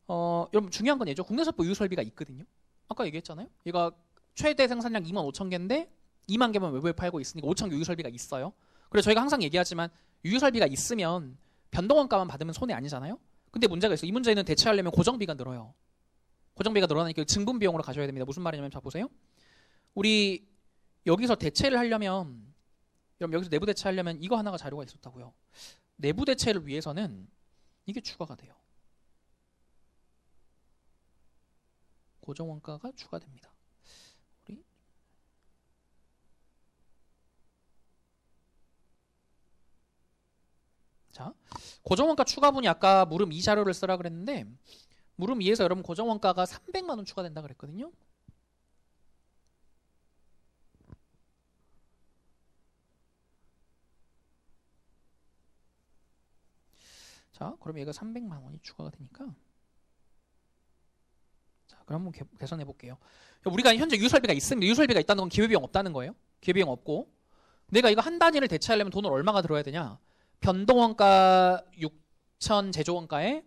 여러분 중요한 건 얘죠. 국내선보 유설비가 있거든요. 아까 얘기했잖아요. 얘가 최대 생산량 25,000개인데 2만 개만 외부에 팔고 있으니까 5,000개 유유설비가 있어요. 그래서 저희가 항상 얘기하지만 유유설비가 있으면 변동원가만 받으면 손해 아니잖아요. 근데 문제가 있어요. 이 문제는 대체하려면 고정비가 늘어요. 고정비가 늘어나니까 증분 비용으로 가셔야 됩니다. 무슨 말이냐면 자 보세요. 우리 여기서 대체를 하려면 여러분 여기서 내부 대체하려면 이거 하나가 자료가 있었다고요. 내부 대체를 위해서는 이게 추가가 돼요. 고정원가가 추가됩니다. 자, 고정원가 추가분이 아까 물음 2 자료를 쓰라 그랬는데 물음 2에서 여러분 고정원가가 300만 원 추가된다 그랬거든요. 자, 그럼 얘가 300만 원이 추가가 되니까 자, 그럼 한번 계산해 볼게요. 우리가 현재 유설비가 있습니다. 유설비가 있다는 건 기회비용 없다는 거예요. 기회비용 없고 내가 이거 한 단위를 대체하려면 돈을 얼마가 들어야 되냐? 변동원가 6,000 제조원가에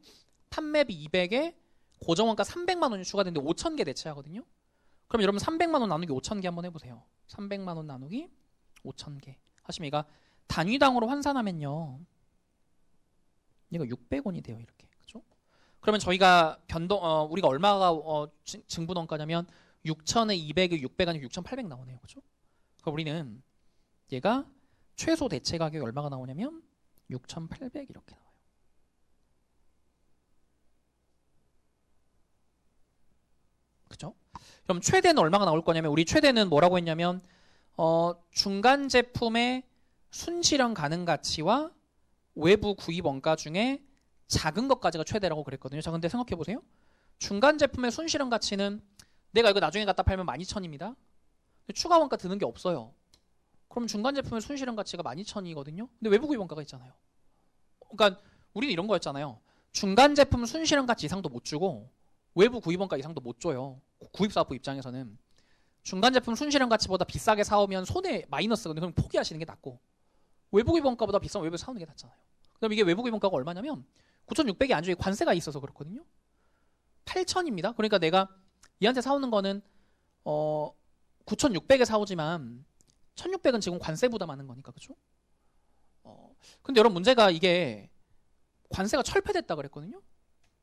판매비 200에 고정원가 300만 원이 추가되는데 5,000개 대체하거든요. 그럼 여러분 300만 원 나누기 5,000개 한번 해보세요. 300만 원 나누기 5,000개 하시면 얘가 단위당으로 환산하면요. 얘가 600원이 돼요. 이렇게. 그죠? 그러면 저희가 우리가 얼마가 증분원가냐면 6,000에 200에 600 아니고 6,800 나오네요. 그죠? 그러니까 우리는 얘가 최소 대체 가격이 얼마가 나오냐면 6,800 이렇게 나와요. 그죠? 그럼 최대는 얼마가 나올 거냐면 우리 최대는 뭐라고 했냐면 중간 제품의 순실현 가능 가치와 외부 구입 원가 중에 작은 것까지가 최대라고 그랬거든요. 자, 근데 생각해 보세요. 중간 제품의 순실현 가치는 내가 이거 나중에 갖다 팔면 12,000입니다. 추가 원가 드는 게 없어요. 그럼 중간 제품의 순실현 가치가 12,000이거든요. 근데 외부 구입 원가가 있잖아요. 그러니까 우리는 이런 거였잖아요. 중간 제품 순실현 가치 이상도 못 주고 외부 구입 원가 이상도 못 줘요. 구입사업부 입장에서는 중간 제품 순실현 가치보다 비싸게 사오면 손해 마이너스거든요. 그럼 포기하시는 게 낫고 외부 구입 원가보다 비싼 외부에 사오는 게 낫잖아요. 그럼 이게 외부 구입 원가가 얼마냐면 9,600이 안쪽에 관세가 있어서 그렇거든요. 8,000입니다. 그러니까 내가 얘한테 사오는 거는 9,600에 사오지만 1,600은 지금 관세 부담하는 거니까 그죠? 근데 여러분 문제가 이게 관세가 철폐됐다 그랬거든요.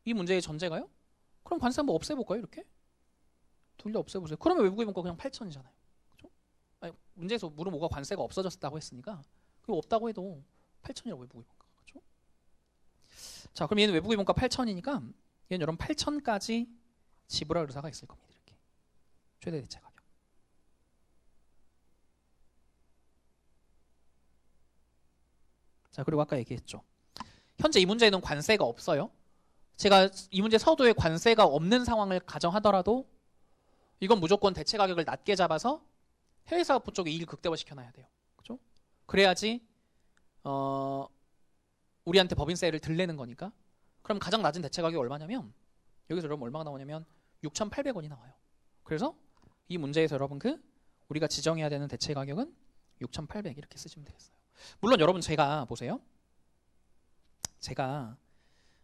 이 문제의 전제가요. 그럼 관세 한번 없애볼까요? 이렇게 둘 다 없애보세요. 그러면 외부 구입 원가 그냥 8,000이잖아요. 그죠? 아니, 문제에서 물은 뭐가 관세가 없어졌다고 했으니까 그거 없다고 해도 8,000이라고 외부 구입 원가 그죠? 자, 그럼 얘는 외부 구입 원가 8,000이니까 얘는 여러분 8,000까지 지불할 의사가 있을 겁니다. 이렇게 최대 대체 가격. 자, 그리고 아까 얘기했죠. 현재 이 문제에는 관세가 없어요. 제가 이 문제 서두에 관세가 없는 상황을 가정하더라도 이건 무조건 대체 가격을 낮게 잡아서 해외 사업부 쪽에 이익을 극대화 시켜놔야 돼요. 그죠? 그래야지 우리한테 법인세를 덜 내는 거니까. 그럼 가장 낮은 대체 가격이 얼마냐면 여기서 여러분 얼마가 나오냐면 6,800원이 나와요. 그래서 이 문제에서 여러분 우리가 지정해야 되는 대체 가격은 6,800 이렇게 쓰시면 되겠어요. 물론 여러분 제가 보세요. 제가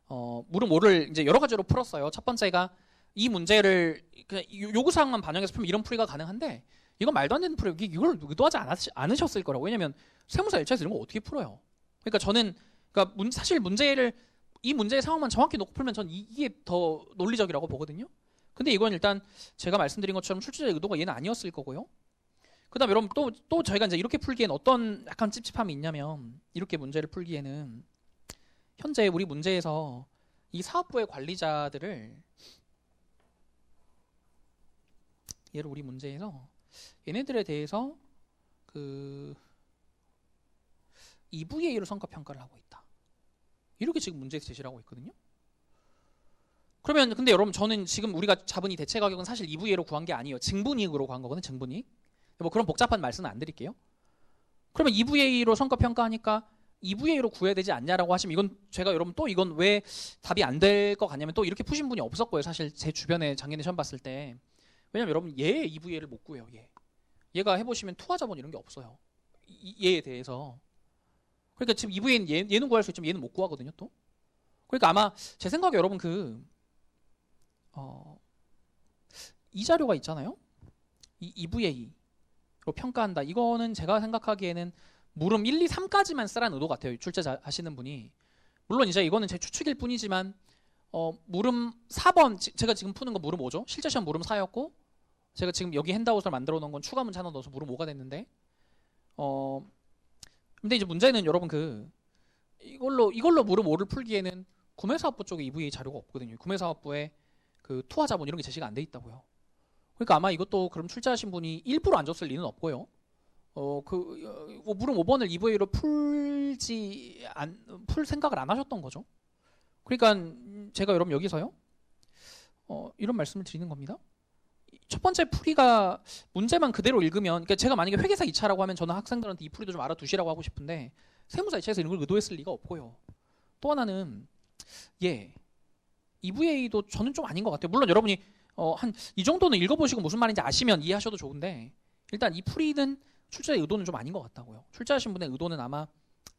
물은 뭐를 이제 여러 가지로 풀었어요. 첫 번째가 이 문제를 그냥 요구사항만 반영해서 풀면 이런 풀이가 가능한데 이건 말도 안 되는 풀이에요. 이걸 의도하지 않으셨을 거라고. 왜냐면 세무사 1차에서 이런 거 어떻게 풀어요? 그러니까 저는 사실 이 문제의 상황만 정확히 놓고 풀면 전 이게 더 논리적이라고 보거든요. 근데 이건 일단 제가 말씀드린 것처럼 출제자의 의도가 얘는 아니었을 거고요. 그다음에 여러분 또 저희가 이제 이렇게 풀기에는 어떤 약간 찝찝함이 있냐면 이렇게 문제를 풀기에는 현재 우리 문제에서 이 사업부의 관리자들을 얘를 우리 문제에서 얘네들에 대해서 그 EVA로 성과 평가를 하고 있다. 이렇게 지금 문제에서 제시를 하고 있거든요. 그러면 근데 여러분 저는 지금 우리가 잡은 이 대체 가격은 사실 EVA로 구한 게 아니에요. 증분이익으로 구한 거거든요. 증분이익. 뭐 그런 복잡한 말씀은 안 드릴게요. 그러면 EVA로 성과 평가하니까 EVA로 구해야 되지 않냐라고 하시면 이건 제가 여러분 또 이건 왜 답이 안 될 것 같냐면 또 이렇게 푸신 분이 없었고요. 사실 제 주변에 작년에 시험 봤을 때. 왜냐면 여러분 얘 EVA를 못 구해요. 얘가 해보시면 투하자본 이런 게 없어요. 얘에 대해서. 그러니까 지금 EVA는 얘는 구할 수 있지만 얘는 못 구하거든요. 또. 그러니까 아마 제 생각에 여러분 이 자료가 있잖아요. 이 EVA로 평가한다. 이거는 제가 생각하기에는 물음 1, 2, 3까지만 쓰라는 의도 같아요. 출제 하시는 분이. 물론 이제 이거는 제 추측일 뿐이지만 물음 4번 제가 지금 푸는 거 물음 5죠. 실제 시험 물음 4였고 제가 지금 여기 핸드아웃을 만들어 놓은 건 추가 문제 하나 넣어서 물음 5가 됐는데 근데 이제 문제는 여러분 이걸로 물음 5를 풀기에는 구매사업부 쪽에 EVA 자료가 없거든요. 구매사업부에 그 투하자본 이런 게 제시가 안 돼 있다고요. 그러니까 아마 이것도 그럼 출제하신 분이 일부러 안 줬을 리는 없고요. 물음 5번을 EVA로 풀 생각을 안 하셨던 거죠. 그러니까 제가 여러분 여기서요. 이런 말씀을 드리는 겁니다. 첫 번째 풀이가 문제만 그대로 읽으면 그러니까 제가 만약에 회계사 2차라고 하면 저는 학생들한테 이 풀이도 좀 알아두시라고 하고 싶은데 세무사 2차에서 이런 걸 의도했을 리가 없고요. 또 하나는 EVA도 저는 좀 아닌 것 같아요. 물론 여러분이 한 이 정도는 읽어보시고 무슨 말인지 아시면 이해하셔도 좋은데 일단 이 풀이는 출제의 의도는 좀 아닌 것 같다고요. 출제하신 분의 의도는 아마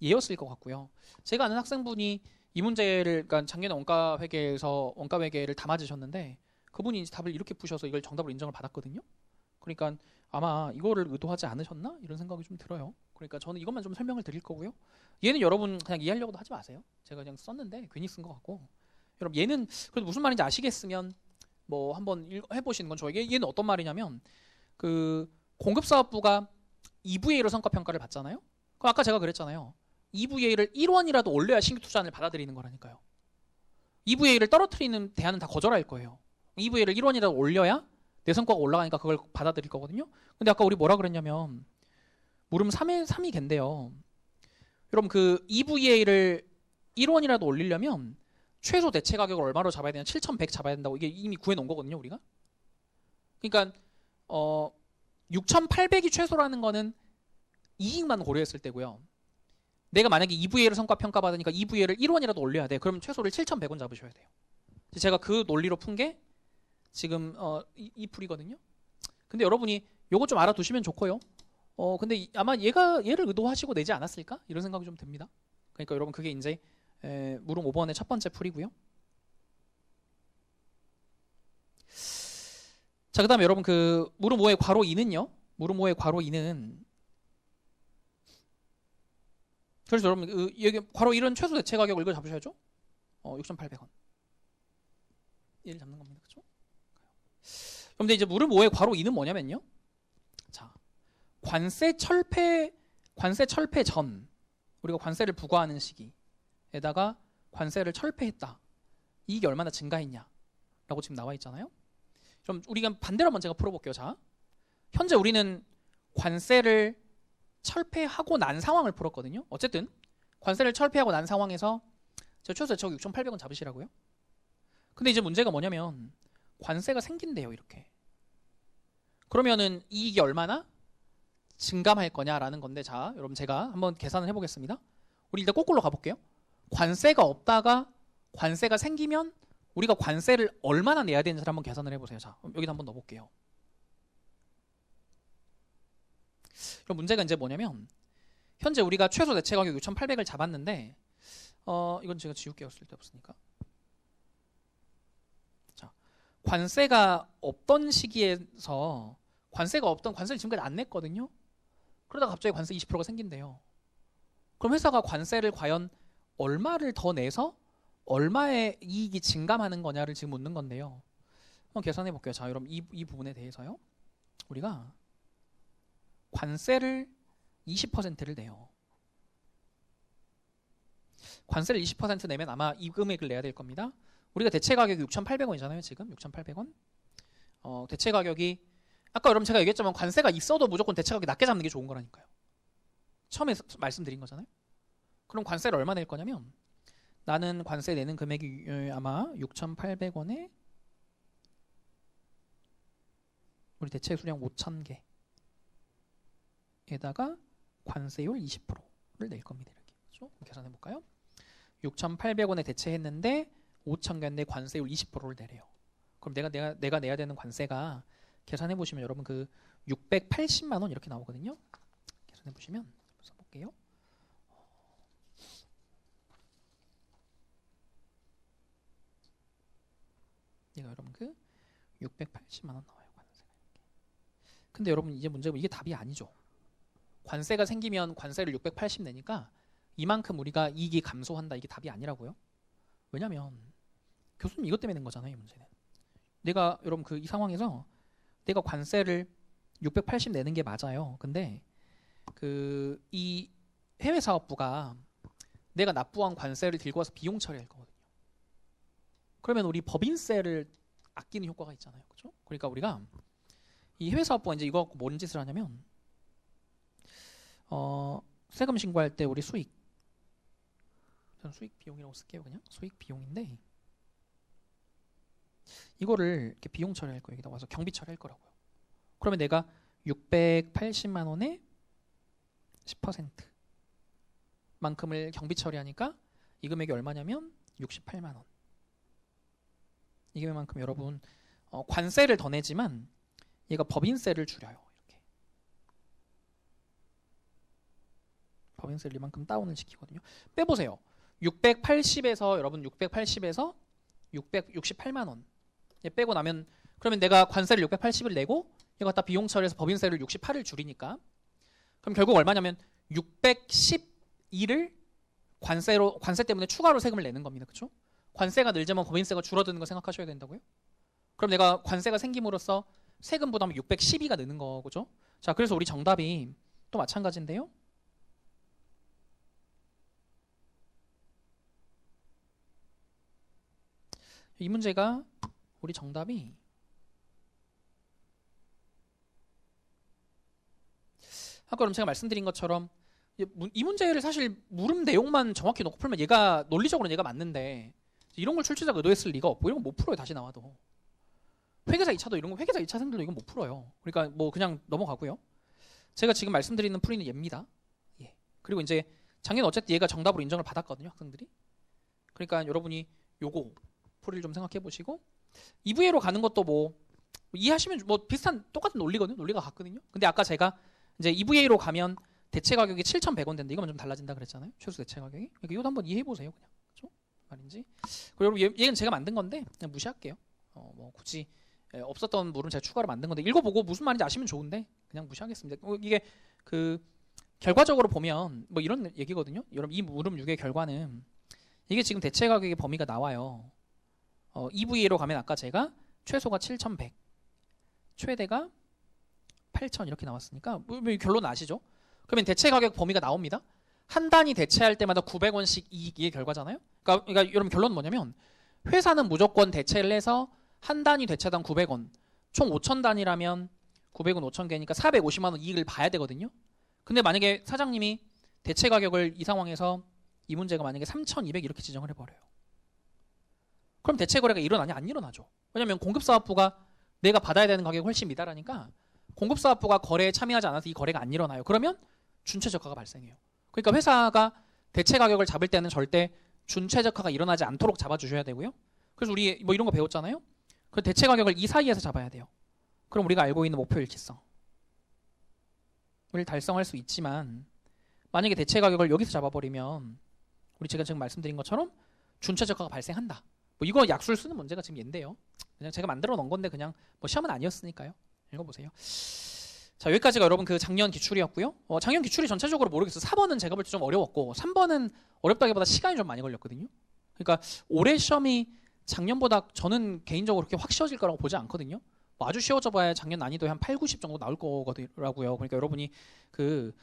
얘였을 것 같고요. 제가 아는 학생분이 이 문제를 그러니까 작년에 원가회계를 다 맞으셨는데 그분이 이제 답을 이렇게 푸셔서 이걸 정답으로 인정을 받았거든요. 그러니까 아마 이거를 의도하지 않으셨나 이런 생각이 좀 들어요. 그러니까 저는 이것만 좀 설명을 드릴 거고요. 얘는 여러분 그냥 이해하려고도 하지 마세요. 제가 그냥 썼는데 괜히 쓴 것 같고 여러분 얘는 그래도 무슨 말인지 아시겠으면 뭐 한번 해보시는 건 좋아요. 얘는 어떤 말이냐면 그 공급사업부가 EVA로 성과평가를 받잖아요. 그럼 아까 제가 그랬잖아요. EVA를 1원이라도 올려야 신규 투자안을 받아들이는 거라니까요. EVA를 떨어뜨리는 대안은 다 거절할 거예요. EVA를 1원이라도 올려야 내 성과가 올라가니까 그걸 받아들일 거거든요. 근데 아까 우리 뭐라 그랬냐면 물음 3이 갠데요. 여러분 그 EVA를 1원이라도 올리려면 최소 대체 가격을 얼마로 잡아야 되냐? 7,100 잡아야 된다고 이게 이미 구해놓은 거거든요, 우리가. 그러니까 6,800이 최소라는 거는 이익만 고려했을 때고요. 내가 만약에 EVA를 성과 평가받으니까 EVA를 1원이라도 올려야 돼. 그러면 최소를 7,100원 잡으셔야 돼요. 제가 그 논리로 푼 게 지금 이 풀이거든요. 근데 여러분이 요거 좀 알아두시면 좋고요. 근데 아마 얘를 의도하시고 내지 않았을까? 이런 생각이 좀 듭니다. 그러니까 여러분 그게 이제 물음 5번의 첫 번째 풀이고요. 자, 그 다음에 여러분 그 물음 5의 괄호 2는요. 물음 5의 괄호 2는 그래서 여러분 여기 괄호 1은 최소 대체 가격을 이거 잡으셔야죠. 6,800원. 얘를 잡는 겁니다. 그렇죠? 그런데 이제 물음 5의 괄호 2는 뭐냐면요. 자, 관세 철폐 전 우리가 관세를 부과하는 시기에다가 관세를 철폐했다. 이익이 얼마나 증가했냐라고 지금 나와 있잖아요. 그럼 우리가 반대로 한번 제가 풀어볼게요. 자, 현재 우리는 관세를 철폐하고 난 상황을 풀었거든요. 어쨌든 관세를 철폐하고 난 상황에서 최소 대체가 6,800원 잡으시라고요. 근데 이제 문제가 뭐냐면 관세가 생긴대요. 이렇게. 그러면은 이익이 얼마나 증감할 거냐라는 건데 자, 여러분 제가 한번 계산을 해보겠습니다. 우리 일단 거꾸로 가볼게요. 관세가 없다가 관세가 생기면 우리가 관세를 얼마나 내야 되는지를 한번 계산을 해보세요. 자, 여기다 한번 넣어볼게요. 그럼 문제가 이제 뭐냐면 현재 우리가 최소 대체 가격 6,800을 잡았는데 이건 제가 지울게요. 쓸데없으니까. 자, 관세가 없던 시기에서 관세를 지금까지 안 냈거든요. 그러다가 갑자기 관세 20%가 생긴대요. 그럼 회사가 관세를 과연 얼마를 더 내서 얼마의 이익이 증감하는 거냐를 지금 묻는 건데요. 한번 계산해 볼게요. 자, 여러분 이 부분에 대해서요. 우리가 관세를 20%를 내요. 관세를 20% 내면 아마 이 금액을 내야 될 겁니다. 우리가 대체 가격이 6,800원이잖아요. 지금 6,800원. 대체 가격이 아까 여러분 제가 얘기했지만 관세가 있어도 무조건 대체 가격이 낮게 잡는 게 좋은 거라니까요. 처음에 말씀드린 거잖아요. 그럼 관세를 얼마 낼 거냐면 나는 관세 내는 금액이 아마 6,800원에 우리 대체 수량 5,000개에다가 관세율 20%를 낼 겁니다. 이렇게. 그렇죠? 계산해 볼까요? 6,800원에 대체했는데 5,000개인데 관세율 20%를 내래요. 그럼 내가 내야 되는 관세가 계산해 보시면 여러분 그 680만 원 이렇게 나오거든요. 계산해 보시면 써볼게요. 얘가 여러분 그 680만 원 나와요. 관세가 이렇게. 근데 여러분 이제 문제가 이게 답이 아니죠. 관세가 생기면 관세를 680 내니까 이만큼 우리가 이익이 감소한다. 이게 답이 아니라고요. 왜냐면 교수님 이것 때문에 낸 거잖아요. 이 문제는. 내가 여러분 그 이 상황에서 내가 관세를 680 내는 게 맞아요. 근데 그 이 해외 사업부가 내가 납부한 관세를 들고 와서 비용 처리할 거거든요. 그러면 우리 법인세를 아끼는 효과가 있잖아요. 그렇죠? 그러니까 우리가 이 해외 사업부가 이제 이거 갖고 뭔 짓을 하냐면 세금 신고할 때 우리 수익 저는 수익 비용이라고 쓸게요. 그냥 수익 비용인데 이거를 이렇게 비용 처리할 거예요. 여기다 와서 경비 처리할 거라고요. 그러면 내가 680만 원에 10% 만큼을 경비 처리하니까 이 금액이 얼마냐면 68만 원. 이 금액만큼 여러분 관세를 더 내지만 얘가 법인세를 줄여요. 이렇게 법인세를 이만큼 다운을 시키거든요. 빼보세요. 680에서 여러분 680에서 668만 원 빼고 나면 그러면 내가 관세를 680을 내고 이거 갖다 비용 처리해서 법인세를 68을 줄이니까 그럼 결국 얼마냐면 612를 관세 때문에 추가로 세금을 내는 겁니다. 그렇죠? 관세가 늘지만 법인세가 줄어드는 거 생각하셔야 된다고요? 그럼 내가 관세가 생김으로써 세금 부담이 612가 느는 거죠. 자, 그래서 우리 정답이 또 마찬가지인데요. 이 문제가 우리 정답이 아까 그럼 제가 말씀드린 것처럼 이 문제를 사실 물음 내용만 정확히 놓고 풀면 얘가 논리적으로 얘가 맞는데 이런 걸 출제자가 의도했을 리가 없고 이런 거 못 풀어요. 다시 나와도 회계사 2차도 이런 거 회계사 2차생들도 이건 못 풀어요. 그러니까 뭐 그냥 넘어가고요. 제가 지금 말씀드리는 풀이는 얘입니다. 예. 그리고 이제 작년 어쨌든 얘가 정답으로 인정을 받았거든요. 학생들이. 그러니까 여러분이 요거 풀이를 좀 생각해 보시고 EVA로 가는 것도 뭐 이해하시면 뭐 비슷한 똑같은 논리거든요. 논리가 같거든요. 근데 아까 제가 이제 EVA로 가면 대체 가격이 7,100원 된데 이거만 좀 달라진다 그랬잖아요. 최소 대체 가격이. 그러니까 이것도 한번 이해해 보세요. 그냥. 그렇죠? 말인지. 그리고 여러분 얘는 제가 만든 건데 그냥 무시할게요. 뭐 굳이 없었던 물음 제가 추가로 만든 건데 읽어보고 무슨 말인지 아시면 좋은데 그냥 무시하겠습니다. 이게 그 결과적으로 보면 뭐 이런 얘기거든요. 여러분 이 물음 6의 결과는 이게 지금 대체 가격의 범위가 나와요. EVA로 가면 아까 제가 최소가 7,100, 최대가 8,000 이렇게 나왔으니까 뭐 결론 아시죠? 그러면 대체 가격 범위가 나옵니다. 한 단위 대체할 때마다 900원씩 이익의 결과잖아요. 그러니까 여러분 결론은 뭐냐면 회사는 무조건 대체를 해서 한 단위 대체당 900원, 총 5,000단위라면 900원 5,000개니까 450만 원 이익을 봐야 되거든요. 근데 만약에 사장님이 대체 가격을 이 상황에서 이 문제가 만약에 3,200 이렇게 지정을 해버려요. 그럼 대체 거래가 일어나냐? 안 일어나죠. 왜냐하면 공급사업부가 내가 받아야 되는 가격이 훨씬 미달하니까 공급사업부가 거래에 참여하지 않아서 이 거래가 안 일어나요. 그러면 준최저가가 발생해요. 그러니까 회사가 대체 가격을 잡을 때는 절대 준최저가가 일어나지 않도록 잡아주셔야 되고요. 그래서 우리 뭐 이런 거 배웠잖아요. 그 대체 가격을 이 사이에서 잡아야 돼요. 그럼 우리가 알고 있는 목표 일치성을 달성할 수 있지만 만약에 대체 가격을 여기서 잡아버리면 우리 제가 지금 말씀드린 것처럼 준최저가가 발생한다. 뭐 이거 약수를 쓰는 문제가 지금 얘인데요. 그냥 제가 만들어 놓은 건데 그냥 뭐 시험은 아니었으니까요. 읽어보세요. 자, 여기까지가 여러분 그 작년 기출이었고요. 작년 기출이 전체적으로 모르겠어요. 4번은 제가 볼 때 좀 어려웠고 3번은 어렵다기보다 시간이 좀 많이 걸렸거든요. 그러니까 올해 시험이 작년보다 저는 개인적으로 그렇게 확 쉬워질 거라고 보지 않거든요. 뭐 아주 쉬워져 봐야 작년 난이도에 한 8, 90 정도 나올 거더라고요. 그러니까 여러분이 그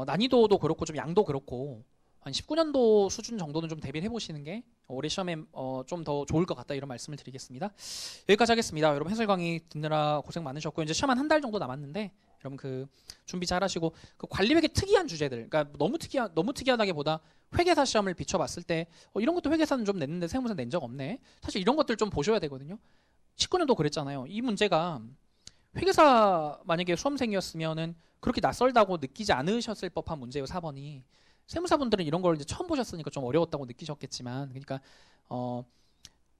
난이도도 그렇고 좀 양도 그렇고 한 19년도 수준 정도는 좀 대비를 해보시는 게 올해 시험에 좀 더 좋을 것 같다 이런 말씀을 드리겠습니다. 여기까지 하겠습니다. 여러분 해설 강의 듣느라 고생 많으셨고 이제 시험 한 달 정도 남았는데 여러분 그 준비 잘 하시고 그 관리회계 특이한 주제들 그러니까 너무 특이하다기보다 회계사 시험을 비춰봤을 때 이런 것도 회계사는 좀 냈는데 세무사 낸 적 없네. 사실 이런 것들 좀 보셔야 되거든요. 19년도 그랬잖아요. 이 문제가 회계사 만약에 수험생이었으면은 그렇게 낯설다고 느끼지 않으셨을 법한 문제예요. 4번이. 세무사분들은 이런 걸 이제 처음 보셨으니까 좀 어려웠다고 느끼셨겠지만 그러니까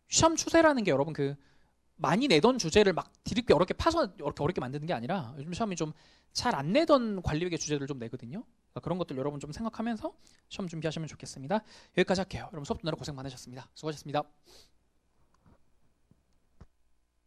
시험 추세라는 게 여러분 그 많이 내던 주제를 막 뒤늦게 어렵게 파서 이렇게 어렵게 만드는 게 아니라 요즘 시험이 좀 잘 안 내던 관리회계 주제들 좀 내거든요. 그러니까 그런 것들 여러분 좀 생각하면서 시험 준비하시면 좋겠습니다. 여기까지 할게요. 여러분 수업 듣느라 고생 많으셨습니다. 수고하셨습니다.